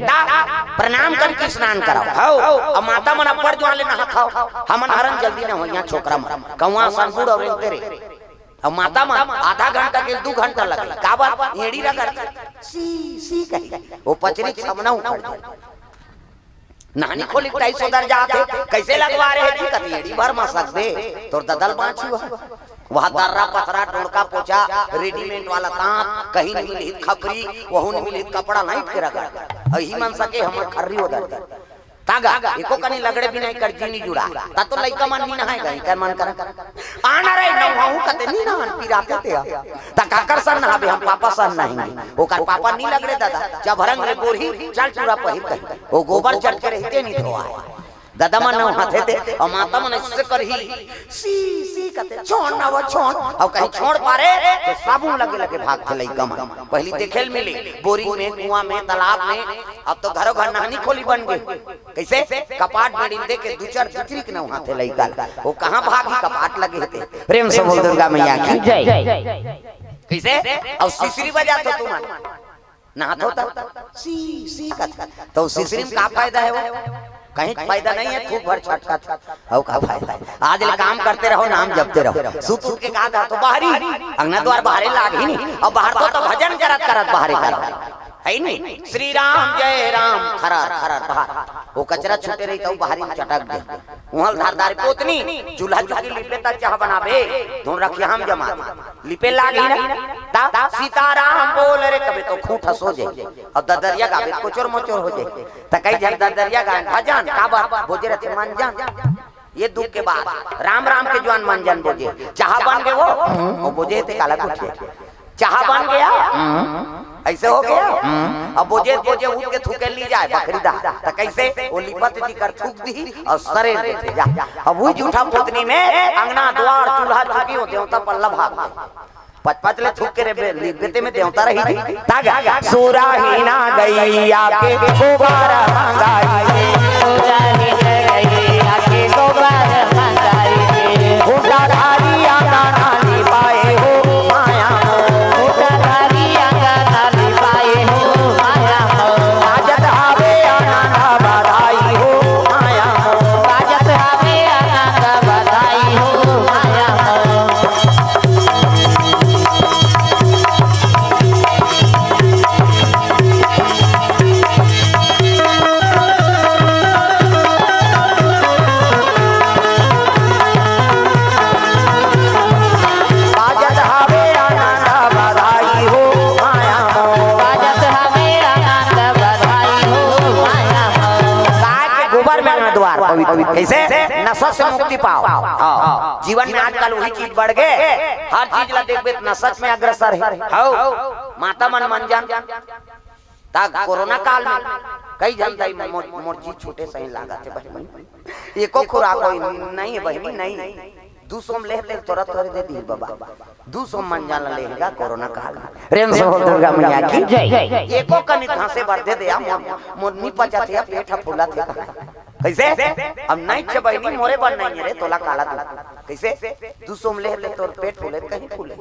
प्रणाम करके स्नान कराओ हाओ। अब माता मन अपर ज्वाले नहा खाओ। हमन हरन जल्दी न हो यहाँ छोकरा मन कौवा सनपुर और तेरे। अब माता मन आधा घंटा के 2 घंटा लगे का बात एड़ी रगड़ सी सी कही वो पचरी सामना उखड़ नानी खोली 250 दर्जा थे कैसे लगवा रहे जी कती एड़ी भर मा सक दे तोर ददल बांची वहां दर्रा पथरा टोड़का पोछा रेडीमेड वाला तांत कहीं नहीं मिली खपरी वहु नहीं मिली कपड़ा नहीं के रगड़ अही मन सके हमर खर्री उधर तागा एको कनी लगड़े भी नहीं कर जी नहीं जुड़ा ता तो लइका मन नहीं नहाए गई कर मन कर आना रे नहाऊ कते नहीं नहान पिराते ते ता काकर सन नहाबे हम पापा सन नहीं ओकर पापा नहीं लगड़े दादा जब हरंग रे गोरही चल चूड़ा पहिर के ओ गोबर चढ़ के रहते नहीं धोआ दादा मन हाथे थे और माता मन इससे करही सी सी कते छोड़ ना वो छोड़ और कहीं छोड़ पारे तो साबुन लगे लगे भाग थे लइका मन पहली देखेल मिली बोरी में, कुआं में, तालाब में। अब तो घरों घर नहानी खोली बन गई कैसे कपाट में दे के 2-4 दूसरी के नहा थे लइका वो कहां भागी कपाट लगे थे। प्रेम से बोल दुर्गा मैया की जय। कैसे और सिसरी बजा तो तुम नहात होता सी सी कते तो सिसरी में का फायदा है वो कहीं फायदा नहीं है खूब भर छटका और का फायदा है। आज काम करते रहो नाम जपते रहो सुत उठ के कहा तो बाहरी अंगना द्वार बाहरे लाग ही नहीं और बाहर तो भजन करत करत बाहरे करो है नहीं श्री राम जय राम खरर खरर बाहर वो कचरा छूटे रही तो बाहरी में चटक दे वहां धारदार पोतनी चूल्हा चुकी लिपे तक चाह बनाबे धुन रखिए हम जमा लिपे लागी ना ता सीताराम बोल रे कबे तो खूंट सो जाए और ददरिया गावे कोचोर मोचोर हो जाए त कई जन ददरिया गान भजन का बात बोजे रहते मन जान ये दुख के बाद राम राम के जवान मन जान बोजे चाह बन गए वो बोझे थे काला कुछ चाह बन गया ऐसे हो गया। अब बोझे बोझे उठ के थूके ली जाए बकरीदा तो कैसे वो लिपत जी कर थूक दी और सरे देते जा। अब वो जूठा पुतनी में अंगना द्वार चूल्हा चुकी हो देवता पल्ला भाग पच ले थूक के बेते में देवता रही तागा सूरा ही ना गई आके गोबर मंगाई सूरा ही ना गई आके गोबर मंगाई उठा धारी आना नाली पाए हो माया उठा धारी आना नाली पाए हो माया आजत हावे आना बधाई हो माया आजत हावे आना बधाई हो माया कैसे नशा से मुक्ति पाओ। जीवन में आजकल वही चीज बढ़ गए हर चीज ला देखबे नशा में अग्रसर है माता मन मन जान ता कोरोना काल में कई जनता मोर जी छोटे सही लागत है बहनी एको खुराक कोई नहीं है बहनी नहीं 200 ले ले तोरा तोरे दे दी बाबा 200 मन जान लेगा कोरोना काल प्रेम से हो दुर्गा मैया की जय। एको कनी घासे भर दे दे मोर नी पचा थे पेट फूला थे कैसे अब नहीं छे बहनी मोरे बन नहीं रे तोला काला तू कैसे 200 में ले तोर पेट फूले कहीं फूले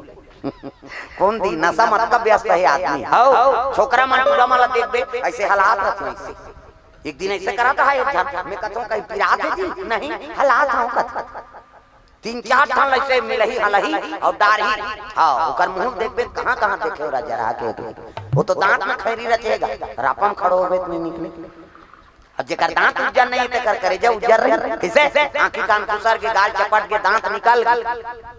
कौन दी नशा मत का व्यस्त है आदमी हां छोकरा मन पूरा माला देख बे ऐसे हालात रहते ऐसे एक दिन ऐसे करा था एक झट मैं कहता हूं कहीं पिरात है जी नहीं हालात हूं कथा 3-4 ठन ऐसे मिलही हलही और दाढ़ी हां ओकर मुंह देखबे कहां-कहां देखे राजा रहा के वो तो दांत में खैरी रचेगा रापम खड़ो होबे नहीं निकले अब जेकर दांत उज्जर नहीं ते कर करे जा उज्जर रही कैसे आंखी कान कुसर के गाल चपट के दांत निकल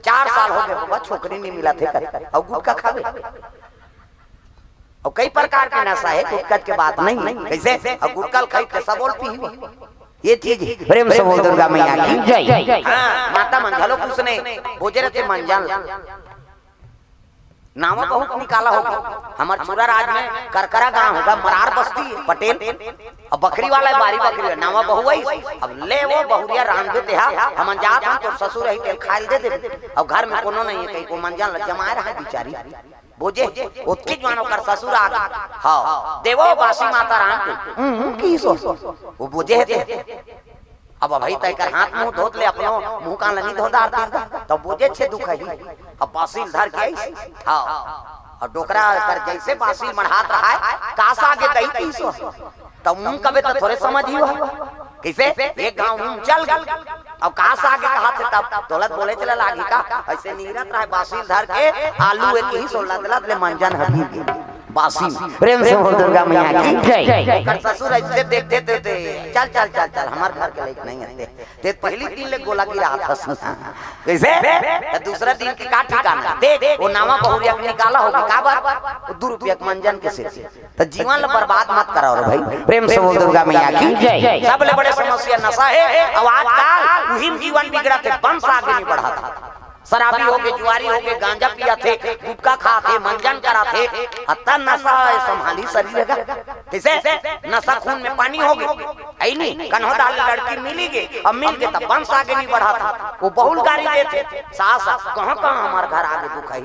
4 साल हो गए बाबा छोकरी नहीं मिला थे कर और गुटखा खावे और कई प्रकार के नशा है गुटखा के बात नहीं कैसे और गुटखा खाई के सबोल पी ये चीज प्रेम से बोल दुर्गा मैया की जय। हां माता मन झलो पूछने बोजरे ते मन जान नावा बहुत निकाला होगा हमार चूरा राज में करकरा गांव होगा मरार बस्ती पटेल अब बकरी वाला बारी बकरी नावा बहुई अब ले वो बहुरिया राम देते हम जात हम तो ससुर रही तेल खाइल दे दे अब घर में कोनो नहीं है कहीं को मन जान जमा रहा बेचारी बोझे उसकी जवानों कर ससुर आ गया हाँ देवो बासी माता राम के की सो वो बोझे थे अब भाई तय कर हाथ मुंह धोत ले अपनो मुंह का लनी धोदार तब बोझे छे दुख ही अब बासील धर के हाँ और डोकरा कर जैसे बासील मढ़ात रहा है कास आगे दई की सो तब मुंह कबे तो थोड़े समझ ही हुआ कैसे एक गांव मुंह चल गया अब कास आगे कहा थे तब दौलत बोले चला लागी का ऐसे नीरत रहा बासील धर के आलू एक ही सोला दलत ले मंजन हबीब बासी प्रेम से बोल दुर्गा मैया की जय कर ससुर ऐसे देखते थे चल चल चल चल हमार घर के लेके नहीं आते ते पहली दिन ले गोला गिरा था कैसे तो दूसरा दिन के का ठिकाना देख वो नावा बहुरिया निकाला होगा का बात 2 रुपया के मंजन के से तो जीवन ला बर्बाद मत करो रे भाई प्रेम से बोल दुर्गा मैया की जय सब ले बड़े समस्या नशा है आवाज काल उहिम जीवन बिगड़ा थे वंश आगे नहीं बढ़ा था शराबी हो गए जुआरी हो गए गांजा पिया थे गुटखा खाते मंजन करा थे हत्ता नशा संभाली शरीर का कैसे नशा खून में पानी हो गई आई नहीं कन्होदा लड़की मिली गई अब मिल के तब वंश आगे नहीं बढ़ा था वो बहुल गाड़ी देते सास कहां कहां हमारे घर आगे दुख है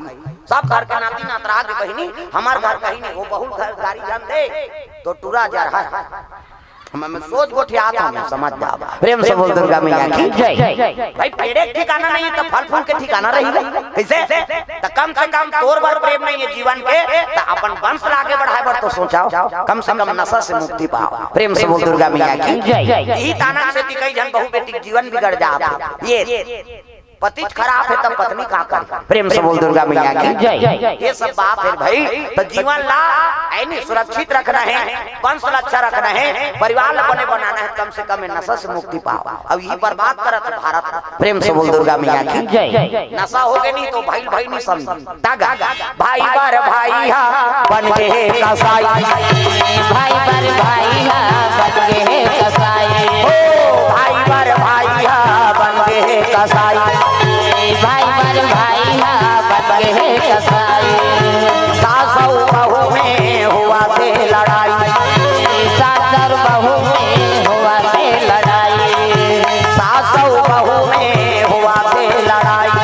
सब घर के नाती नातरा आगे बहिनी हमारे घर कहीं नहीं वो बहुल घर गाड़ी जान दे तो टूरा जा रहा है मैं सोच गोठिया आता हूं समझ जा प्रेम से बोल दुर्गा मैया की जय भाई पेड़े ठिकाना नहीं है तो फल फूल के ठिकाना रहेगा कैसे तो कम से कम तोर बार प्रेम नहीं है जीवन के तो अपन वंश आगे बढ़ाए बर तो सोचाओ कम से कम नशा से मुक्ति पाओ प्रेम से बोल दुर्गा मैया की जय यही ताना से कई जन बहु बेटी जीवन बिगड़ जाता ये पति खराब है तब पत्नी का कर प्रेम से बोल दुर्गा मैया की जय ये सब बात है भाई तो जीवन ला ऐनी सुरक्षित रखना है वंश अच्छा रखना है परिवार बने बनाना है कम से कम नशा से मुक्ति पाओ अब ये बर्बाद करत भारत प्रेम से बोल दुर्गा मैया की जय नशा हो गए नहीं तो भाई भाई नहीं समझ तागा भाई बार भाई हा बन के कसाई भाई बार भाई हा बन के कसाई ओ भाई बार भाई हा बन के कसाई भाई बार भाई हा बन के कसाई सासौ बहू में हुआ से लड़ाई सासर बहू में हुआ से लड़ाई सासौ बहू में हुआ से लड़ाई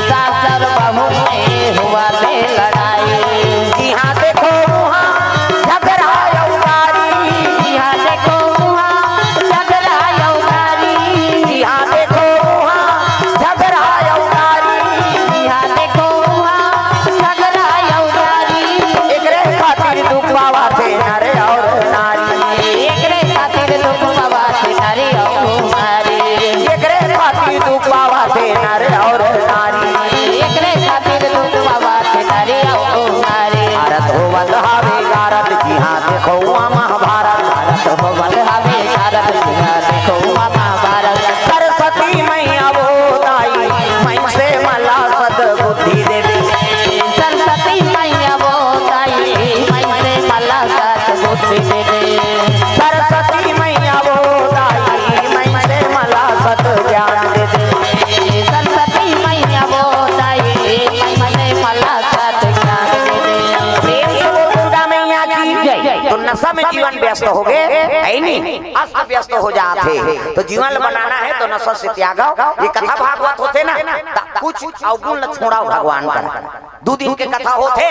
सासर बहू में हुआ से लड़ाई यहाँ देखो वहाँ झगड़ा यौगारी यहाँ देखो वहाँ झगड़ा यौगारी यहाँ देखो वहाँ झगड़ा यौगारी यहाँ देखो वहाँ झगड़ा यौगारी एकरे खातिर दुख बाबा थे नरे और नारी एकरे खातिर दुख बाबा थे नरे और नारी एकरे खातिर दुख बाबा थे नरे और नारी एकरे खातिर दुख बाबा थे नरे और नारी भारत हो बंधावे गारत जी हाँ देखो महाभारत भारत हो बंधावे गारत जी हाँ देखो महाभारत सरस्वती मैया वो ताई मैं से मला सद्बुद्धि देवी सरस्वती मैया वो ताई मैं से मला सद्बुद्धि देवी सरस्वती मैया वो ताई मैं से मला सत ज्ञान देवी सरस्वती मैया वो ताई मैं से मला सत ज्ञान देवी प्रेम से बोल दुर्गा मैया की जय तो नशा में जीवन व्यस्त हो गए है नहीं अस्त व्यस्त हो जाते तो जीवन बनाना है तो नशा से त्यागो ये कथा भागवत होते ना कुछ अवगुण छोड़ा भगवान का 2 दिन के कथा होते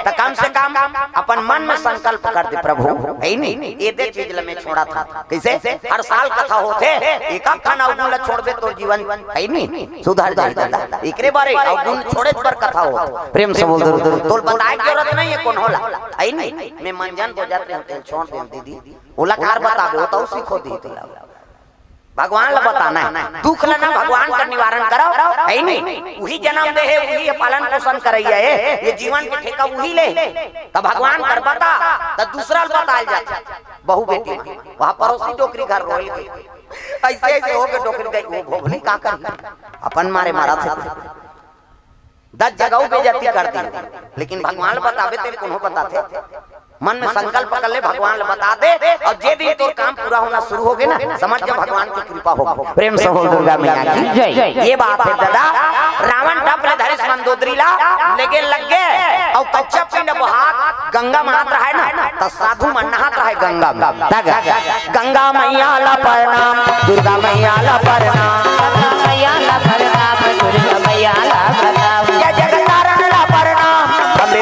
तो कम से कम अपन मन में संकल्प कर दे प्रभु है नहीं ये दे चीज में छोड़ा था कैसे हर साल कथा होते एक खाना अवगुण छोड़ दे तो जीवन है नहीं सुधर जाएगा एकरे बारे अवगुण छोड़े पर कथा हो प्रेम से बोल दो तो बताए की जरूरत नहीं है कौन होला है नहीं मैं मंजन हो जाते हैं छोड़ दे दीदी ओला कार बता दो तो सीखो दी तो भगवान ला बताना है दुख लेना भगवान का निवारण करो है नहीं वही जन्म दे है वही पालन पोषण करैया है ये जीवन के ठेका वही ले तब भगवान कर बता तब दूसरा बताल जाता बहु बेटी वहां पड़ोसी डोकरी घर रोल गई ऐसे ऐसे हो के डोकरी गई वो भोगली का कर अपन मारे मारा थे 10 जगहों पे जाती करती लेकिन भगवान बतावे तेरे को बताते मन में संकल्प कर ले भगवान बता दे और जे दिन तो काम पूरा होना शुरू हो गया ना समझ जा भगवान की कृपा होगा प्रेम से बोल दुर्गा मैया की जय ये बात है दादा रावण टप धरिस मंदोदरी ला लेके लग गए और कच्चा पिंड बहात गंगा महात रहा है ना तो साधु मन नहात रहा है गंगा में गंगा मैया ला प्रणाम दुर्गा मैया ला प्रणाम गंगा मैया ला प्रणाम दुर्गा मैया ला प्रणाम जय जगतारण ला प्रणाम अम्बे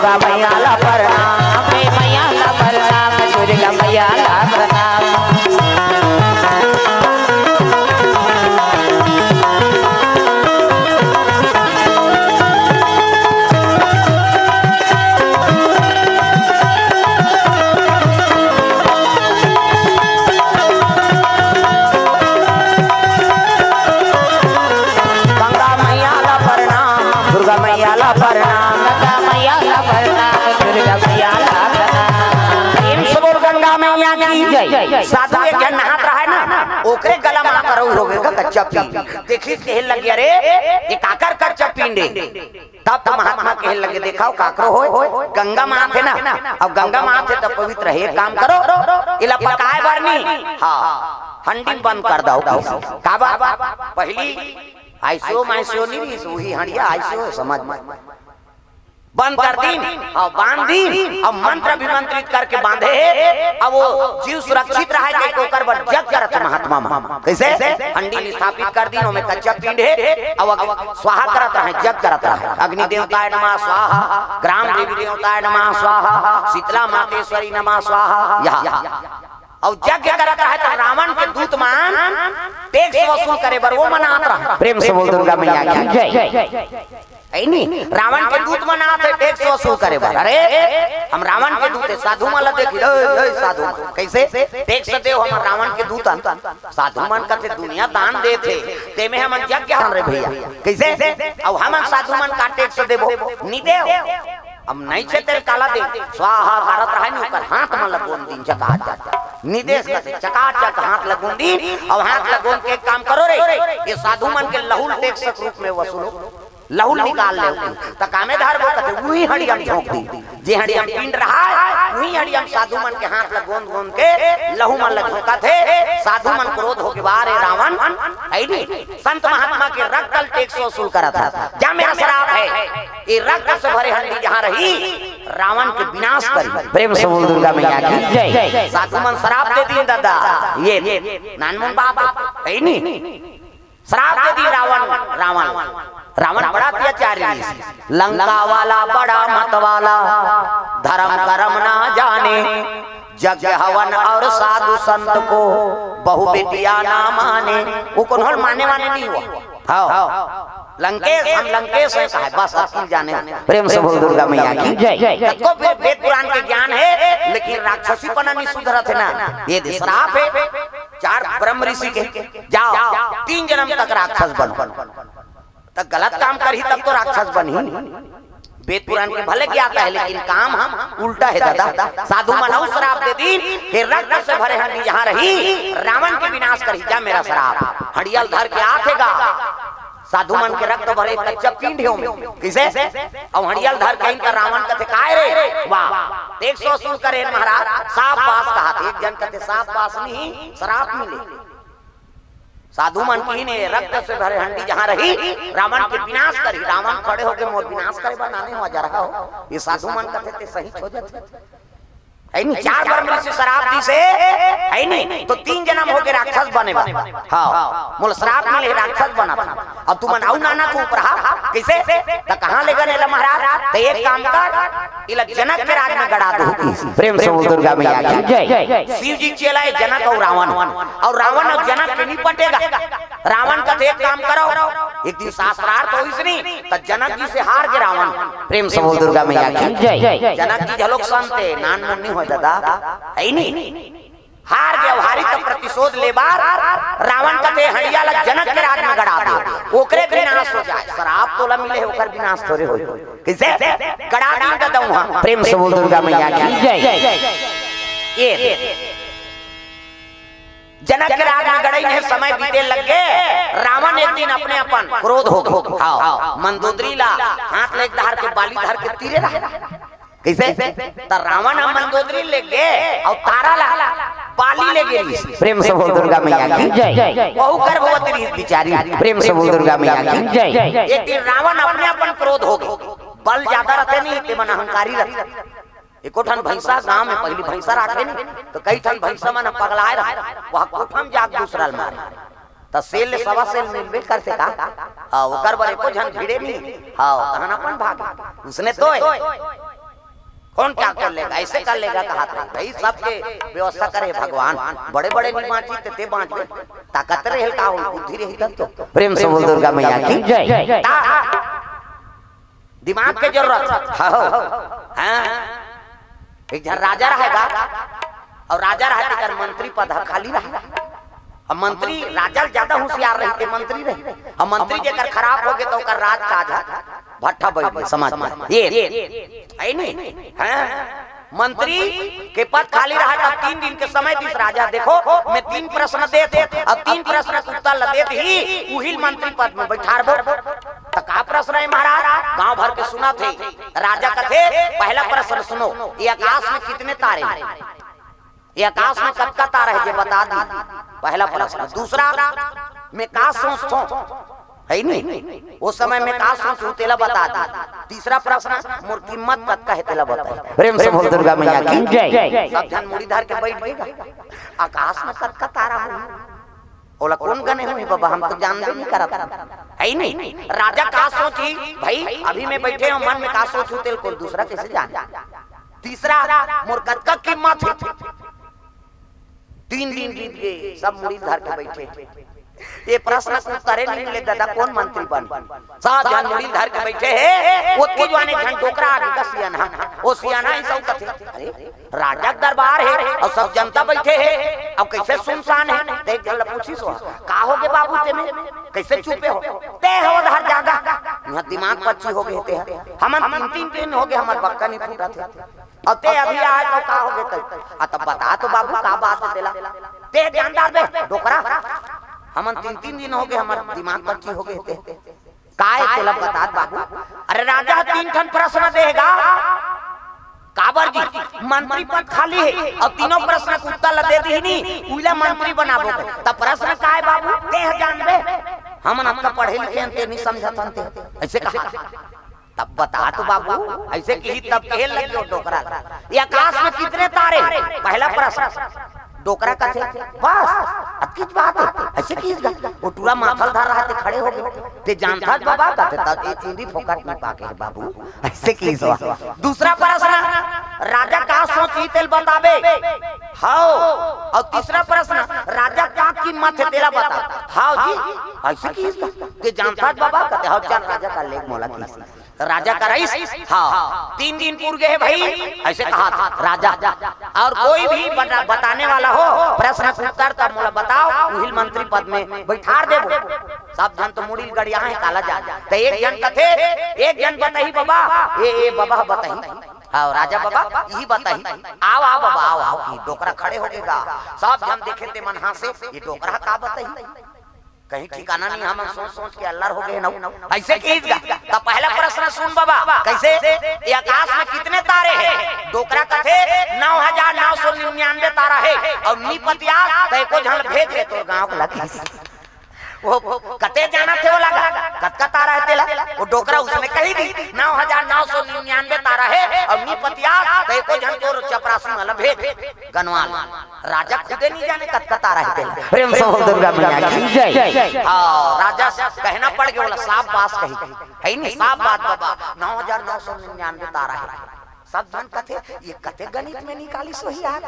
दुर्गा मैया ला प्रणाम, मैया ला प्रणाम, दुर्गा मैया ला प्रणाम। साधु एक जन नहात रहा है ना, ओकरे गला में करो हो गया कच्चा पींड। देखी कहल लगी अरे ये काकर कच्चा पींडे, तब तो महात्मा कहल लगे देखाओ काकरो हो गंगा माँ थे ना, अब गंगा माँ थे तब पवित्र है, एक काम करो इला पकाए बरनी, हाँ हंडी बंद कर दो। का बाबा पहली आईसीओ माईसीओ नहीं वही हंडिया आईसीओ समझ में बंद कर दी और बांध दी, अब मंत्र अभिमंत्रित करके बांधे, अब वो जीव सुरक्षित रहा है कि ओकर पर जग करत महात्मा कैसे हंडी स्थापित कर दी, में कच्चा पिंड है, अब स्वाहा करत रहे, जग करत रहे, अग्नि देवताय नमः स्वाहा, ग्राम देवी देवताय नमः स्वाहा, शीतला मातेश्वरी नमः स्वाहा, यहाँ और यज्ञ करत रहे तो रावण के दूत मान टैक्स वसूल करे बर वो मनात रहा। प्रेम से बोल दुर्गा मैया की जय। नहीं रावण के दूत मना थे टैक्स वसूल करे बार, अरे हम रावण के दूत है, साधु माला देखी साधु कैसे टैक्स दे, हम रावण के दूत साधु मन करते दुनिया दान दे थे, ते में हम यज्ञ हम रे भैया कैसे, अब हम साधु मन का टैक्स देबो नहीं दे, अब नहीं छे तेरे काला दे स्वाहा भारत रहा नहीं कर हाथ में लगोन दिन चका निदेश करते चकाचक हाथ लगोन दिन, और हाथ लगोन के काम करो रे, ये साधु मन के लहुल टैक्स के रूप में वसूलो, लहुल निकाल ले त कामे धार वो कहते वही हड़ियम झोंक दी, जे हड़ियम पिंड रहा है वही हड़ियम साधु मन के हाथ लग गोंद गोंद के लहू मन लग झोंका थे, साधु मन क्रोध हो के बारे रावण ऐनी संत महात्मा के रक्त टैक्स वसूल करा था, जा मेरा शराब है ये रक्त से भरे हंडी जहाँ रही रावण के विनाश करी। प्रेम से बोल दुर्गा मैया की जय। साधु मन शराब दे दी दादा, ये नानमुन बाबा ऐनी शराब दे दी रावण बड़ा अत्याचारी, लंका वाला बड़ा मत वाला, धर्म कर्म ना जाने, यज्ञ हवन और साधु संत को बहु बेटिया ना माने, वो कौन मानने वाले नहीं हुआ। हाँ लंकेश हम लंकेश है कहा बस अकील जाने। प्रेम से बोल दुर्गा मैया की जय। तो फिर वेद पुराण के ज्ञान है, लेकिन राक्षसी पना नहीं सुधरा थे ना, ये श्राप है। 4 ब्रह्म ऋषि के जाओ 3 जन्म तक राक्षस बनो, तब गलत काम करी तब तो राक्षस बनी। वेद पुराण के भले ज्ञाता है, लेकिन काम हम उल्टा है दादा। साधु मनाऊ श्राप दे दी कि रक्त से भरे हंडी जहाँ रही रावण के विनाश करी, जा मेरा श्राप हड़ियल धर के आथेगा, साधु मन के रक्त भरे कच्चा पिंड हो किसे और हड़ियल धर कहीं का रावण कथे काय रे वाह 100 वसूल करे महाराज, साफ बास कहा, एक जन कथे साफ बास नहीं श्राप मिले, साधु मन की ने रक्त से भरे हंडी जहाँ रही रावण के विनाश करी, रावण खड़े होके मोर विनाश करे बनाने हो जा रहा हो, ये साधु मन कथे ते सही हो जाते है नहीं। 4 ब्रह्म ऋषि शराब दी से है नहीं तो 3 जन्म होके राक्षस बने बा। हाँ मोल श्राप मिले राक्षस बना था, अब तू मनाऊ नाना तू ऊपर कैसे तो कहाँ ले गए महाराज, तो एक काम कर इला जनक के राज में गड़ा दो। प्रेम से बोल दुर्गा मैया की जय। शिव जी चला है जनक और रावण, और रावण और जनक के नहीं पटेगा, रावण का एक काम करो एक दिन शास्त्रार्थ हो इसने तो जनक जी से हार गए रावण। प्रेम से बोल दुर्गा मैया की जय। जनक जी झलोक संते नान मुन्नी हो दादा है नहीं, हार गया हारी का प्रतिशोध ले बार रावण कथे हड़िया लग जनक के राज में गड़ा दे, ओकरे विनाश हो जाए, शराब तो ला मिले ओकर विनाश थोड़े हो कैसे गड़ा दी दादा वहां। प्रेम से बोल दुर्गा मैया की जय। ये जनक के राज में गड़ई में समय बीते लग गए, रावण एक दिन अपने अपन क्रोध हो गए, मंदोदरी ला हाथ ले धार के बाली धार के तीरे रहा कैसे तो रावण हम मंदोदरी ले गए और तारा ला बाली ले गई। प्रेम से बोल दुर्गा मैया की जय। बहु गर्भवती बिचारी, प्रेम से बोल दुर्गा मैया की जय। एक दिन रावण अपने अपन क्रोध हो गए, बल ज्यादा रहते नहीं ते मन अहंकारी रहते, एको ठन भैंसा गांव में पहली भैंसा रखे नहीं तो कई ठन भैंसा मन पगलाए रहा, वह कोठम जाग दूसरा मारे तो सेल सवा सेल मिलबे करते का ओकर बर एको जन भिड़े नहीं, हां तहन अपन भाग उसने तो कौन क्या कर लेगा, ऐसे कर लेगा कहा भाई सबके व्यवस्था करे भगवान। बड़े बड़े नहीं बांची ते बांच ताकत रहे का बुद्धि रही तब तो। प्रेम से बोल दुर्गा मैया की जय। दिमाग के जरूरत हाँ। एक जन राजा रहेगा और राजा रहते कर मंत्री पद खाली रहा। अब मंत्री राजा ज्यादा होशियार रहते मंत्री रहे। अब मंत्री जेकर खराब हो गए तो ओकर राज काज भट्ठा बैठ समाज में ये है नहीं हाँ। मंत्री के पद खाली रहा तब 3 दिन के समय दिस राजा देखो मैं 3 प्रश्न देते अब 3 प्रश्न के उत्तर देते ही उहिल मंत्री पद में बैठारबो। तो का प्रश्न है महाराज, गांव भर के सुना थे। राजा का थे पहला प्रश्न सुनो, ये आकाश में कितने तारे हैं, ये आकाश में कब का तारा है ये बता दी, पहला प्रश्न। दूसरा मैं का सोचता है नहीं उस समय में का सोचूं तेला बता दी। तीसरा प्रश्न मोर कीमत कत का है तेला बता। प्रेम से बोल दुर्गा मैया की जय। सब जन मुड़ी धर के बैठ गए आकाश में कत का तारा हो ओला कौन गने हुई बाबा हम तो जानबे नहीं करत है नहीं। राजा का सोची भाई अभी मैं बैठे हूं मन में का सोचूं तेल को दूसरा कैसे जाने। तीसरा मोर कत का कीमत है। 3 दिन बीत गए सब मुड़ी धर के बैठे ये प्रश्न को करे नहीं मिले दादा कौन मंत्री बन। सब जन मुड़ी धर के बैठे है वो तिजवाने झन टोकरा आगे का सियाना वो सियाना ही सब कथे अरे राजा दरबार है और सब जनता बैठे है अब कैसे सुनसान है। देख जल्द पूछी सो का हो गए बाबू ते में कैसे चुपे हो ते हो उधर जागा यहां दिमाग पच्ची हो गए थे हम 3 दिन हो गए हमार बक्का नहीं फूटा थे और ते अभी आज तो का हो गए तब बता तो बाबू का बात है तेला ते जानदार बे डोकरा हम 3 दिन हो गए हमारे दिमाग पच्ची हो गए थे काय तेला बता बाबू। अरे राजा 3 ठन प्रश्न देगा काबर जी मंत्री पद खाली है और तीनों प्रश्न के उत्तर दे दी नहीं उइला मंत्री बनाबो तब प्रश्न काय बाबू ते जानबे हम आपका पढ़े लिखे ते नहीं समझत हनते ऐसे कहा तब बता तो बाबू ऐसे की तब खेल लगे डोकरा। ये आकाश में कितने तारे पहला प्रश्न डोकरा का थे बस किस बात है ऐसे कीजिएगा वो टूरा माथल धर रहा थे खड़े हो गए ते जानता बाबा का तब ये चींदी फोकट में पाके बाबू ऐसे कीजिए। दूसरा प्रश्न राजा का सोची तेल बताबे हां और तीसरा प्रश्न राजा का कीमत है तेरा बता हां जी ऐसे कीजिएगा ते जानता बाबा का हां चार राजा का लेग मोला की राजा का रईस हाँ 3 दिन पूर गए भाई ऐसे कहा था राजा। और कोई भी बताने वाला हो प्रश्न उत्तर तब मोला बताओ उहिल मंत्री पद में बैठार देबो। सब जन तो मुड़ी गड़िया है काला जा तो एक जन कथे एक जन बताई बाबा ए बाबा बताई हाँ राजा बाबा यही बताई आओ आओ बाबा आओ आओ की डोकरा खड़े हो गएगा। सब जन देखे ते मन हासे ये डोकरा का बताई कहीं ठिकाना नहीं हम सोच सोच के अल्लाह हो गए ना ऐसे कीजिएगा। तब पहला प्रश्न सुन बाबा कैसे ये आकाश में कितने तारे हैं डोकरा कथे 9999 तारा है और निपतिया तय को झल भेज दे तो गांव को लगी वो कते जाना थे वो लगा कतका तारा है तेला वो डोकरा उसने कही दी 9999 तारा है और निपतिया तय को झल तो चपरासी वाला भेज गनवाल राजा खुदे नहीं जाने कतका तारा है तेला। प्रेम से बोल दुर्गा मैया की जय। हां राजा से कहना पड़ गया बोला साफ बात कही है नहीं साफ बात बाबा 9999 तारा है। सब जन कथे ये कथे गणित में निकाली सही यार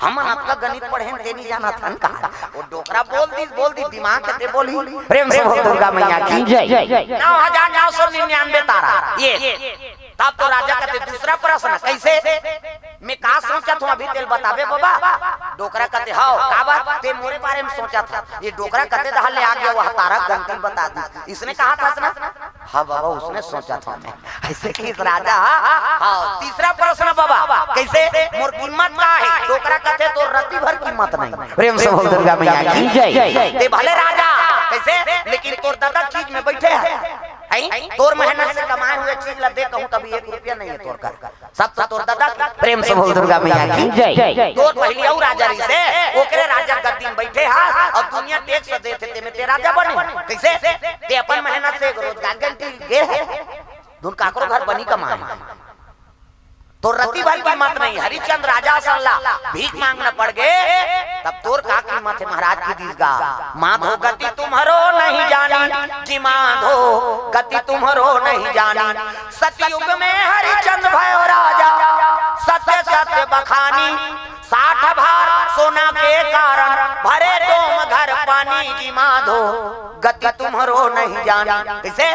हम आपका गणित पढ़े ते नहीं जाना था का वो डोकरा बोल दी दिमाग कते बोली। प्रेम से बोल दुर्गा मैया की जय। 9999 तारा ये तब तो राजा कहते दूसरा प्रश्न कैसे मैं का सोचा था अभी तेल बताबे बाबा डोकरा कहते हां का बात ते मोरे बारे में सोचा था ये डोकरा कहते दहले आ गया वह तारा गणित बता दी इसने कहा था ना हां बाबा उसने सोचा था मैं ऐसे कि राजा हां। तीसरा प्रश्न बाबा कैसे मोर कीमत का है डोकरा कहते तो रत्ती भर कीमत नहीं। प्रेम से बोल दुर्गा मैया की जय। ते भले राजा कैसे लेकिन तोर दादा चीज में बैठे है तोर मेहनत से कमाए हुए चीज ला दे कहूं तभी 1 रुपया नहीं है तोर का सब तो तोर दादा की। प्रेम से बोल दुर्गा मैया की जय। तोर पहली और राजा रही से ओकरे राजा गद्दी में बैठे हां और दुनिया टैक्स देते ते में ते राजा बने कैसे ते अपन मेहनत से रोजगार गारंटी गे है धुन काकरो घर बनी कमाए तो रत्ती भर कीमत नहीं। हरिचंद राजा सल्ला भीख मांगना पड़ गए तब तोर का कीमत है महाराज की दीसगा माधो गति तुम्हारो नहीं जानी कि माधो गति तुम्हारो नहीं जानी सतयुग में हरिचंद भयो राजा सत्य सत्य बखानी 60 भार सोना के कारण भरे तुम घर पानी जी माधो गति तुम्हारो नहीं जानी। कैसे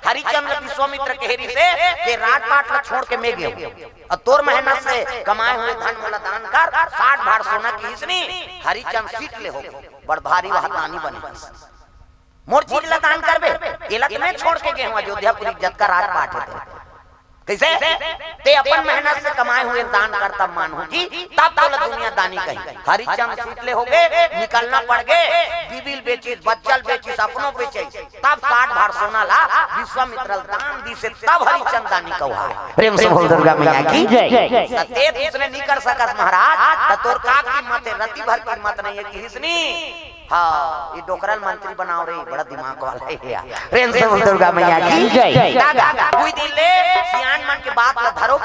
हरिचंद्र विश्वामित्र के हेरी से के राजपाट ला छोड़ के मैं गयो और तोर मेहनत से कमाए हुए धन मोला दान कर 60 भार सोना की हिस्नी हरिचंद्र सीट ले हो बड़ भारी वहादानी बने मोर चीज ला दान करबे इलक में छोड़ के गए अयोध्यापुरी इज्जत का राजपाट है। कैसे ते अपन मेहनत से कमाए हुए दान करता मानो जी तब तो दुनिया दानी कही। हरिचंद्र सीतले हो गए निकलना पड़ गए बीबिल बेचिस बच्चल बेचिस अपनों बेचे तब 60 भार सोना ला विश्वामित्र दान दी से तब हरिचंद्र दानी कहा। प्रेम से बोल दुर्गा मैया की जय। ते दूसरे नहीं कर सकस महाराज तोर का कीमत है रति भर कीमत नहीं है कि हिसनी। हाँ ये डोकरल मंत्री बनाओ रे बड़ा दिमाग वाला है यार। प्रेम से बोल दुर्गा मैया की जय। कोई दिले सियान मन के बात ला धरो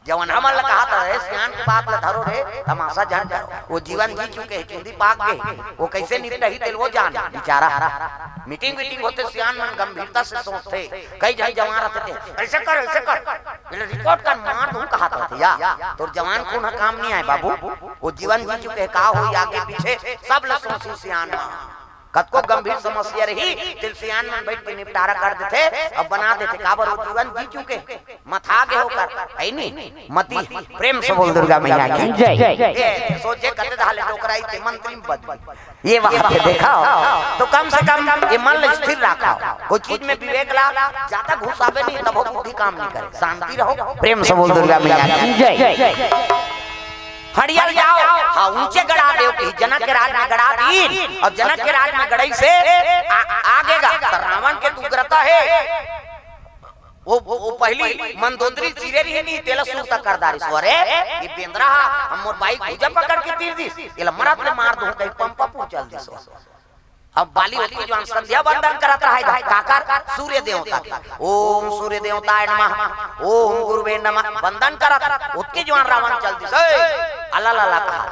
जवन हमन ला कहा था रे सियान के बात ला धरो रे तमाशा जान करो वो जीवन जी चुके हैं चुंदी पाक गए वो कैसे निपटही तेल वो जान बेचारा। मीटिंग होते सियान मन गंभीरता से सोचते कई जन जवान रहते थे ऐसे कर रिपोर्ट कर मार दूं कहा था या तो जवान को ना काम नहीं आए बाबू वो जीवन जी चुके का हो आगे पीछे सब ला सोची सियान कतको गंभीर समस्या रही तिल सियान में बैठ के निपटारा कर देते अब बना देते काबर वो जीवन जी चुके मथा गए होकर है नी मती। प्रेम से बोल दुर्गा मैया की जय। सोचे कते धाले टोकराई ते मंत्री बद ये वहां पे देखा तो कम से कम ये मन स्थिर रखा कोई चीज में विवेक ला ज्यादा घुसावे नहीं तब वो बुद्धि काम नहीं करे शांति रहो। प्रेम से बोल दुर्गा मैया की जय। हरियर जाओ हाँ ऊंचे गड़ा दे कि जनक के राज में गड़ा दी और जनक के राज में गड़ाई से आगेगा तो रावण के तू करता है वो पहली मंदोदरी चिरे रही नहीं तेला सूरता कर दारी सोरे ये बेंद्रा हम मोर बाइक भुजा पकड़ के तीर दी ये मरत में मार दूं कहीं पंपा पूछ चल दी सो। अब बाली होती जो संध्या वंदन करता है काकर सूर्य देवता ओम सूर्य देवताय नमः ओम गुरुवे नमः वंदन करता उसके जो रावण चल दी अल्लाह ला कहा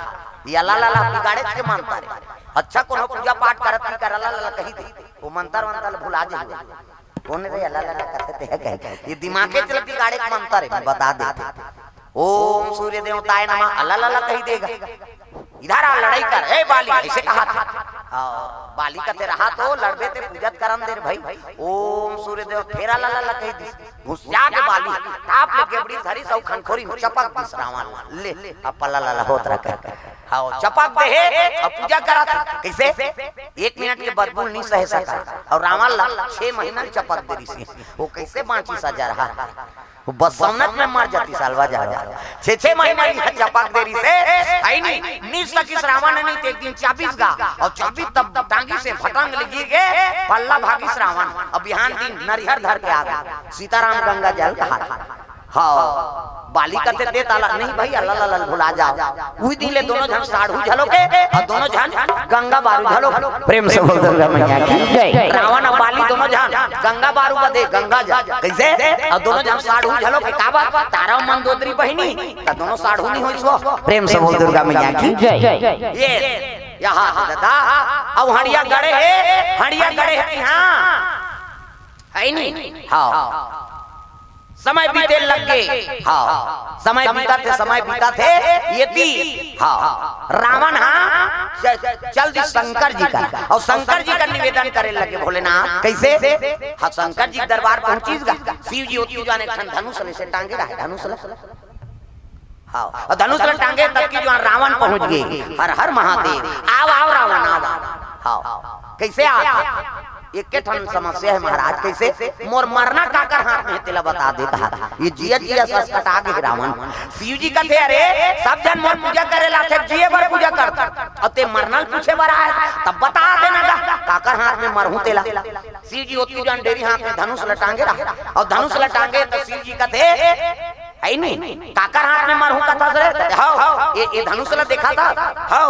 ये अल्लाह ला बिगाड़े के मानता है। अच्छा कोनो पूजा पाठ करत नहीं कर अल्लाह ला कही थी वो मंत्र वंत्र भुला जाए कौन रे अल्लाह ला कहते हैं ये दिमाग के चल बिगाड़े के मंत्र है बता देते ओम सूर्य देवताय नमः अल्लाह ला कही देगा इधर आ लड़ाई कर ए बाली ऐसे कहा था बाली का रहा तो लड़बे ते पूजत करम देर भाई ओम सूर्य देव फेरा ला ला कही दी घुसिया के बाली आप ले गेबड़ी धरी सौ खनखोरी चपक दिस रावण ले अब पल्ला ला होत रहा हां चपक दे और पूजा करा था कैसे 1 मिनट के बदबू नहीं सह सका और रावण ला 6 महीना चपक देरी से वो कैसे बांची सजा रहा वो बस सौनत में मर जाती सालवा जा रहा 6 महीना चपक देरी से आई नहीं नीस लकी रावण नहीं एक दिन 24 गा और 24 तब टांगी से फटांग लगी गए पल्ला भागी रावण अब बिहान दिन नरिहर धर के आ गया सीताराम गंगा जल कहा हाँ बाली करते दे ताला नहीं भाई अल्लाह ला भुला जाओ उही दिन ले दोनों जन साढ़ू झलो के और दोनों जन गंगा बारू झलो। प्रेम से बोल दुर्गा मैया की जय। रावण और बाली दोनों जन गंगा बारू बदे गंगा जा कैसे और दोनों जन साढ़ू झलो के का बात तारा मंदोदरी बहिनी त दोनों साढ़ू नहीं होई सो। प्रेम से बोल दुर्गा मैया की जय। ये यहाँ दादा अब हड़िया गड़े है हां है नहीं हाँ समय बीते लग गए हाँ समय बीता थे यदि हाँ रावण हाँ चल दी शंकर जी का और शंकर जी का निवेदन करे लगे भोलेनाथ कैसे हाँ शंकर जी दरबार पहुंचीगा शिव जी होती जाने धनुष से टांगे रहा धनुष हाँ और धनुष टांगे तब की जो रावण पहुंच गए हर हर महादेव आओ रावण आओ हाँ कैसे आता एक के ठन समस्या है महाराज कैसे मोर मरना काकर हाथ में तेला बता देता ये जिया सस कटा के रावण शिव जी का थे अरे सब जन मोर पूजा करे लाथे जिए बर पूजा करता और ते मरनल पूछे बर आए तब बता देना गा काकर हाथ में मरहूं तेला शिव जी होती जन डेरी हाथ में धनुष लटांगे रहा और धनुष लटांगे तो शिव जी का थे है नहीं काकर हाथ में मरहूं कथा से हां ये धनुष ला देखा था हां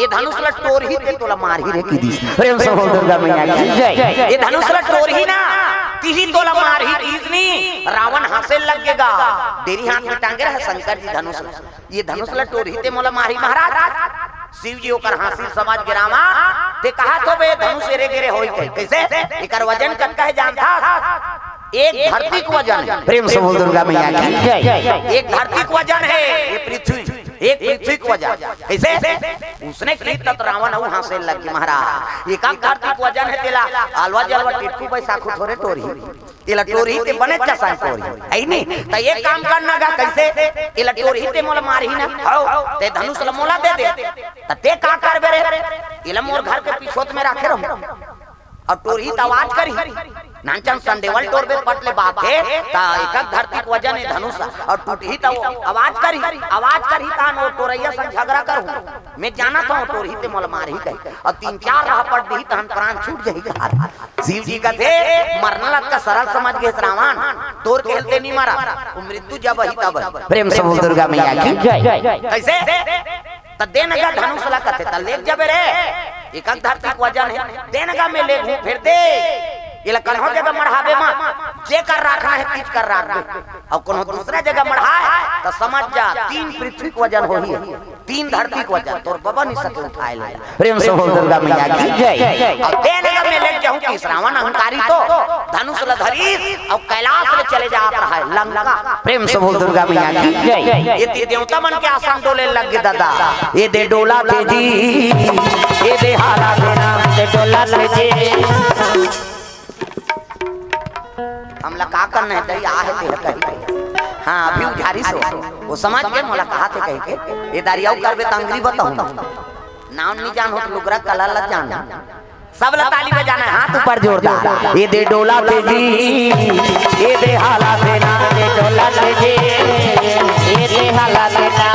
ये धनुष ला टोर ही ते तोला मार ही रे की दी। प्रेम से बोल दुर्गा मैया की जय। ये धनुष ला टोर ही ना तीही तोला मार ही इतनी रावण हाथे लगेगा तेरी हाथ में टांगे रहा शंकर जी धनुष ये धनुष ला टोर ही ते मोला मारी महाराज शिव जी ओकर हासिल समाज गिरावा ते कहा तो बे धनुष रे गिरे होई कैसे एकर वजन कतका है जानता एक धरती का वजन है। प्रेम से बोल दुर्गा मैया की जय। एक धरती का वजन है ये पृथ्वी, एक पृथ्वी का वजन। कैसे उसने की तत रावण वहां से लग के महाराज एक धरती का वजन है। तेला अलवा जलवा टिटू पैसा को थोड़े टोरी तेला टोरी ते बने चसा टोरी है नहीं त एक काम करना गा कैसे तेला टोरी ते मोला मारही ना हो ते धनुष ल मोला दे दे त ते का करबे रे इला मोर घर के पिछोत में राखे रहूं और टोरी त आवाज करी नानचन संडेवल टोर पे पटले बात है ता एक धरती का वजन है धनुष और टूटी त आवाज करी ता नो टोरैया से झगड़ा करूं मैं जाना था टोरी ते मोला मार ही कही और तीन चार रह पट दी तहन प्राण छूट जाएगा। शिव जी का थे मरना लग का सरल समझ के रावण तोर खेलते नहीं मारा वो मृत्यु जब ही तब। प्रेम से बोल दुर्गा मैया की जय। कैसे त देनगा धनुष ला कथे त लेक जबे रे एक धरती का वजन है देनगा में ले घूम फिर दे ये कन्हो जगह मढ़ावे मा जे कर रखना है तीज कर रख दे और कोनो दूसरा जगह मढ़ाए तो समझ जा तीन पृथ्वी का वजन हो ही तीन धरती का वजन तोर बाबा नहीं सके उठाए ले। प्रेम से बोल दुर्गा मैया की जय। और देनगा में ले जाऊं कि रावण अहंकारी तो धनुष ल धरी और कैलाश में चले जा रहा है लंका। प्रेम से बोल दुर्गा मैया की जय। ये देवता मन के आसन डोले लग गए दादा ये दे डोला तेजी ये दे हाला देना दे डोला तेजी हमला का करना है तई आ है ते कही हां अभी उधारी सो वो समझ के मोला कहा थे कह के ये दारियाऊ करबे तंगरी बताऊं नाम नहीं जान हो तो लुगरा कला ल जान सब ल ताली बजाना है हाथ ऊपर जोरदार ये दे डोला तेजी ये दे हाला देना दे डोला तेजी ये दे हाला देना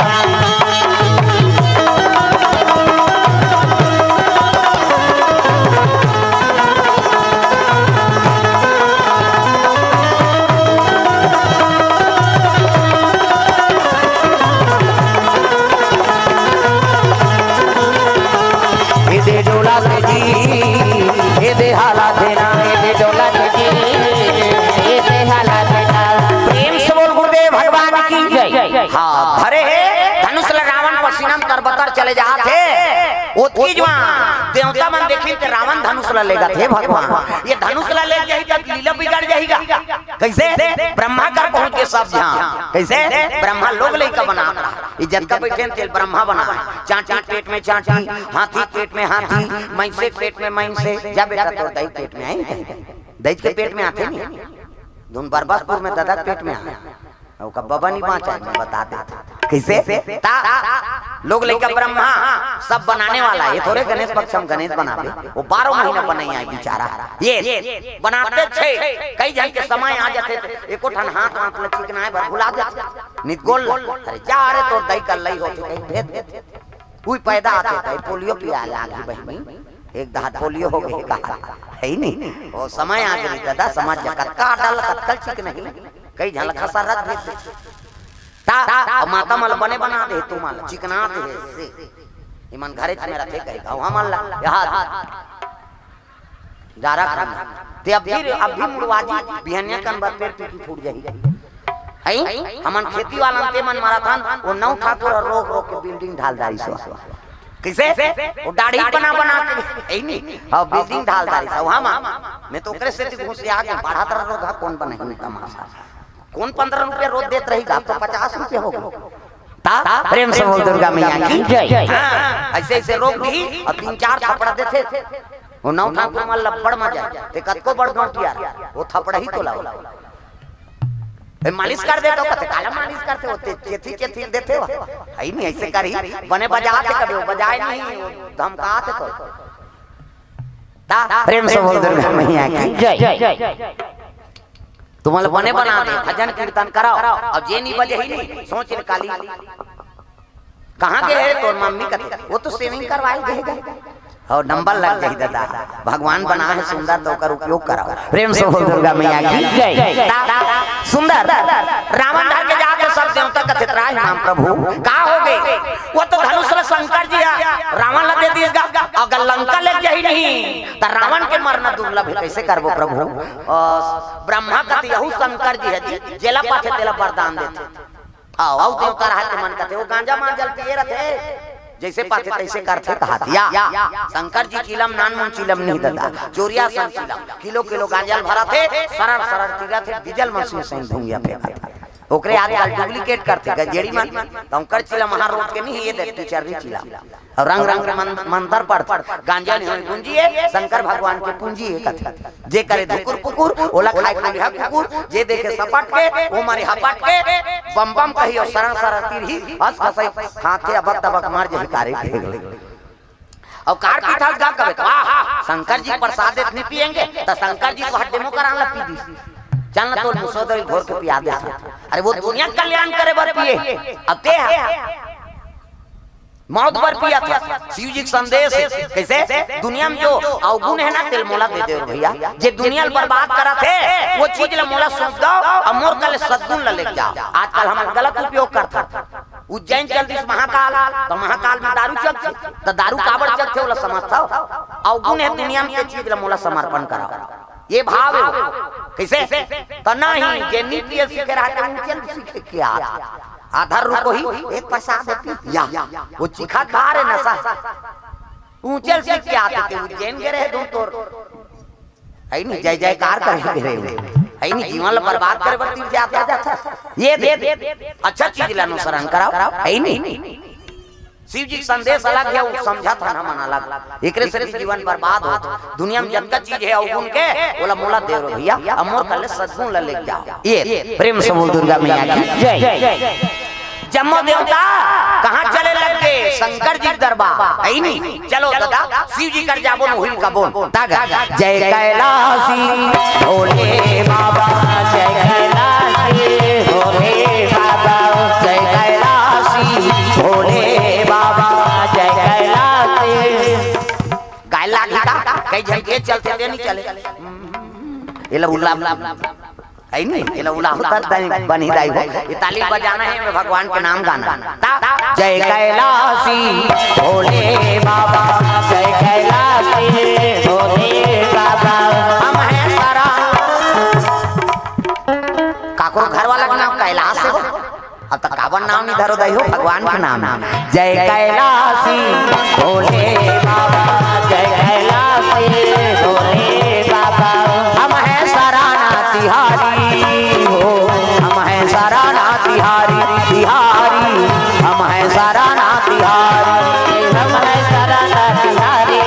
हाँ भरे धनुष रावण पसीना में तरबतर चले जा थे वो तीजवा देवता मन देखी कि रावण धनुष लेगा थे भगवान ये धनुष ले जाही तो लीला बिगड़ जाएगा। कैसे ब्रह्मा कर पहुंच के सब जहां कैसे ब्रह्मा लोग लेकर बना इज्जत का बैठे तेल ब्रह्मा बना चांटी पेट में चांटी हाथी पेट में हाथी मैंसे पेट में मैंसे जा बेटा तो दही पेट में आई दही के पेट में आते नहीं धुन बरबासपुर में दादा पेट में आया का बाबा नहीं बाँचा मैं बता देता कैसे लोग लेकर ब्रह्मा सब बनाने वाला ये थोड़े गणेश पक्ष हम गणेश बनावे वो 12 महीना बने आए बेचारा ये बनाते थे कई जन के समय आ जाते थे एको ठन हाथ हाथ में चिकनाए भर भुला जाते निगोल अरे जा रे तो दही कर लई होती कहीं भेद देते कोई पैदा आते थे पोलियो पिया लागी बहनी एक दांत पोलियो हो गए कहा है ही नहीं वो समय आ गई दादा समझ जा कत्का डाल कत्कल चिक नहीं कई झलका सा रख दे ता माता मल बने बना दे तू माल चिकना दे से ईमान घरे में रखे कहीं गांव माल यार जारा खाना ते अभी मुड़वाजी बिहनिया कन बात पेड़ पीकी फूट जाई है हमन खेती वाला ते मन माराथन वो नौ ठाकुर और रोक रोक के बिल्डिंग ढालदारी सो कैसे वो दाढ़ी बना बना के ऐ नहीं हां बिल्डिंग ढालदारी सो हां मैं तो ओकरे से घुस आ के बढ़ा तरह रोगा कौन बनाई तमाशा कौन 15 रुपए रोज देत रहेगा तो 50 रुपए हो गए प्रेम से बोल दुर्गा मैया की जय। ऐसे ऐसे रोक दी और 3-4 थप्पड़ देते वो नौ ठाकुर में लपड़ में जाए ते कतको बड़ गांव यार वो थप्पड़ ही तो लाओ मालिश कर देते हो काला मालिश करते होते चेथी चेथी देते हो है नहीं ऐसे करी बने बजाते कभी वो बजाए नहीं धमकाते तो प्रेम से बोल दुर्गा मैया की जय। तुम्हारे बने बना दे भजन कीर्तन कराओ और जे नहीं बजे ही नहीं सोच निकाली कहाँ गए तो मम्मी कहते वो तो सेविंग करवाई देगा और नंबर लग जाए दादा भगवान बना है सुंदर तो कर उपयोग कराओ। प्रेम से बोल दुर्गा मैया की जय। सुंदर रावण धर के जाके सब देवता कथित राय नाम प्रभु का हो गए वो तो धनुष शंकर जी रावण लगे दिएगा अगर लंका ले जाही नहीं तो रावण के मरना दुर्लभ है कैसे करबो प्रभु ब्रह्मा कहते यहू शंकर जी है जेला पाथे तेला वरदान देते आओ देवता रहते मन कहते वो गांजा मांजल पिए रहते जैसे पाते तैसे करते कहा या शंकर जी चिलम नान मन चिलम नहीं दादा चोरिया सन चिलम किलो किलो गांजल भरा थे सरर सरर चिरा थे डीजल मशीन से धुंगिया फेंका था ओकरे आजकल डुप्लीकेट करते गजेड़ी मन तंकर चिलम महा रोड के नहीं ये देखते चरनी चिलम और रंग रंग के मंत्र पढ़ गांजा नहीं होई गुंजिए शंकर भगवान के पूंजी है कथा जे करे धुकुर पुकुर ओला खाए खालिहा कुकुर जे देखे सपाट के ओ मारे हपाट के बम बम कहियो सरर सरर तिरही हंस हंसई खाके अबक तबक मार जे हिकारे फेंक ले और कार पीठा गा कबे वाह शंकर जी प्रसाद इतने पिएंगे तो शंकर जी को डेमो कराला पी दी चलना तो मुसोदरी घोर के पिया दे अरे वो दुनिया कल्याण करे बर पिए अब ते मौत पर पिया था शिव जी संदेश कैसे दुनिया में जो अवगुण है ना तेल मोला दे दे भैया जे दुनिया बर्बाद करा थे वो चीज ला मोला सौंप दो और मोर कल सद्गुण ला लेके जाओ आजकल हम गलत उपयोग करता उज्जैन चल दिस महाकाल तो महाकाल में दारू चलते तो दारू काबड़ चलते वाला समझता अवगुण है दुनिया में चीज ला मोला समर्पण कराओ ये भाव है कैसे तो नहीं जे नीति सीखे रहा है सीखे क्या आधार रुको ही एक प्रसाद या वो चिखा खा रहे नशा ऊंचल से क्या आते थे उज्जैन के रहे दो तोर है नहीं जय जयकार करे रे है नहीं जीवन बर्बाद करे बर तीर जाता जाता ये दे अच्छा चीज ला अनुसरण कराओ है नहीं शिव जी संदेश अलग है वो समझा था ना मन अलग एकरे से जीवन बर्बाद हो दुनिया में जब का चीज है अवगुण के बोला मोला दे रो भैया अमोर कल सद्गुण ला ले जाओ ये प्रेम से बोल दुर्गा मैया की जय जम्मो देवता कहाँ चले लग के शंकर जी दरबार है नहीं चलो दादा शिव जी कर जाबो हुई का बोल तागा जय कैलाशी भोले बाबा जय कैलाशी भोले बाबा जय कैलाशी भोले बाबा जय कैलाशी गायला गीता कई झंके चलते थे नहीं चले ये लो उल्ला है नहीं ये लो उल्ला होता बनी दाई हो ये ताली बजाना है भगवान के नाम गाना जय कैलाशी भोले बाबा जय कैलाशी भोले बाबा हम हैं सारा काको घर वाला का नाम कैलाश है अब तक कावन नाम नहीं धरो दई हो भगवान का नाम जय कैलाशी भोले बाबा जय कैलाशी भोले बाबा हम हैं सराना तिहारी हो हम हैं सराना तिहारी तिहारी हम हैं सराना तिहारी हम हैं सराना तिहारी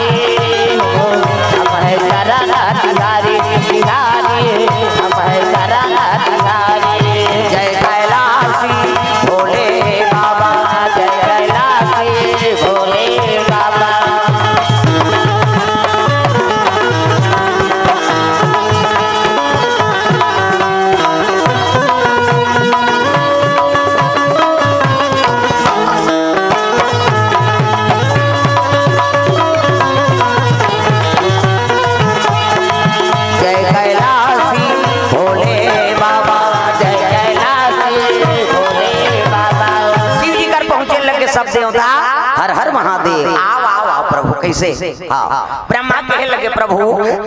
हो हम हैं सराना तिहारी तिहारी हम हैं सराना तिहारी जय कैलाशी भोले बाबा जय कैलाशी भोले बाबा सब देवता हर हर महादेव आओ आओ आओ प्रभु कैसे हाँ ब्रह्मा कहे लगे प्रभु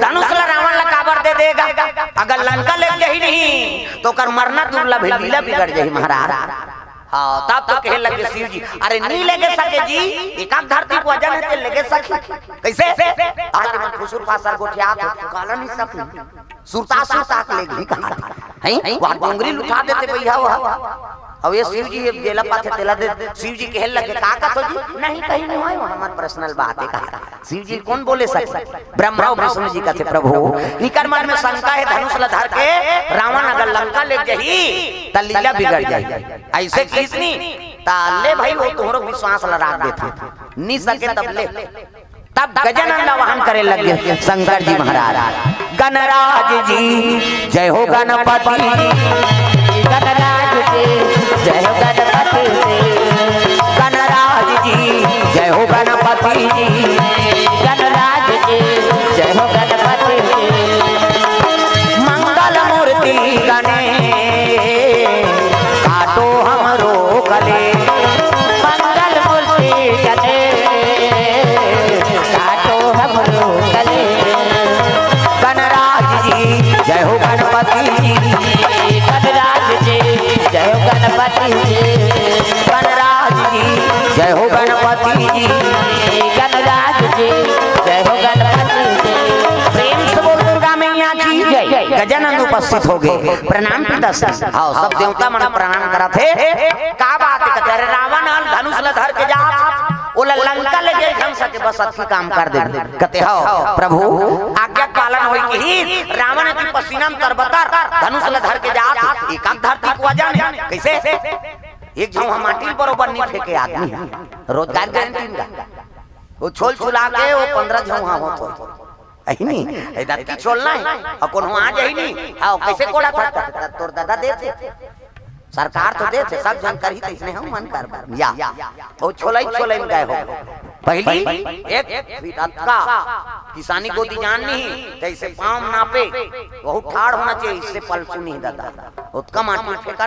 धनुष ला रावण ला काबर दे देगा अगर लंका ले जाही नहीं तो कर मरना दुर्लभ है लीला बिगड़ जाही महाराज हाँ तब तो कहे लगे शिव जी अरे नहीं लेके सके जी एकाक धरती को वजन है लेके सके कैसे अगर मन फुसुर फासर गोठिया तो काला नहीं सके सुरता सुरता के लेगी कहा है वहां डोंगरी लुटा देते भैया वो अब ये शिव जी जेला पाथे तेला दे शिव जी कहे लगे का तो जी नहीं कहीं नहीं है हमार पर्सनल बात है कहा शिव जी कौन बोले सकते ब्रह्मा और विष्णु जी कहते प्रभु निकर मन में शंका है धनुष ला धर के रावण अगर लंका ले जाही त लीला बिगड़ जाई ऐसे किसनी ताले भाई वो तोहरो विश्वास ला राख देता नहीं सके तब ले तब गजानन वाहन करे लगे शंकर जी महाराज गणराज जी जय हो गणपति गणराज जी जय हो गणपति गणराज जी जय हो गणपति गणराज जी जय हो गणपति मंगल मूर्ति गणे काटो हमरो गले मंगल मूर्ति गणे काटो हमरो गले गणराज जी जय हो गणपति गणराज जी जय हो गणपति जी गणराज जी जय हो गणपति जी गजानंद उपस्थित हो गए। प्रणाम पिताश्री। हाँ सब देवता मन प्रणाम करा थे। का बात है कहते रावण धनुष ल धर के जा ओला लंका ले गए हम सके बस अच्छी काम कर दे कहते हो प्रभु आज्ञा पालन होई कि ही रावण की पसीना में तरबतर धनुष ल धर के जा एकांत धरती को जाने कैसे एक जो हम माटी बरोबर नहीं फेंके आदमी है रोजगार गारंटी का वो छोल छुला के वो 15 झौहा होत है नहीं इधर की छोड़ना है और कौन आ जाई नहीं हां कैसे कोड़ा फटता तोर दादा देते सरकार तो देते सब जानकारी ही इसने हम मन कर या वो छोलाई में गए हो पहली एक विदाता किसानी को दी जान नहीं कैसे पांव नापे बहुत ठाड़ होना चाहिए इससे पलचू नहीं दादा उसका माटी फेंकन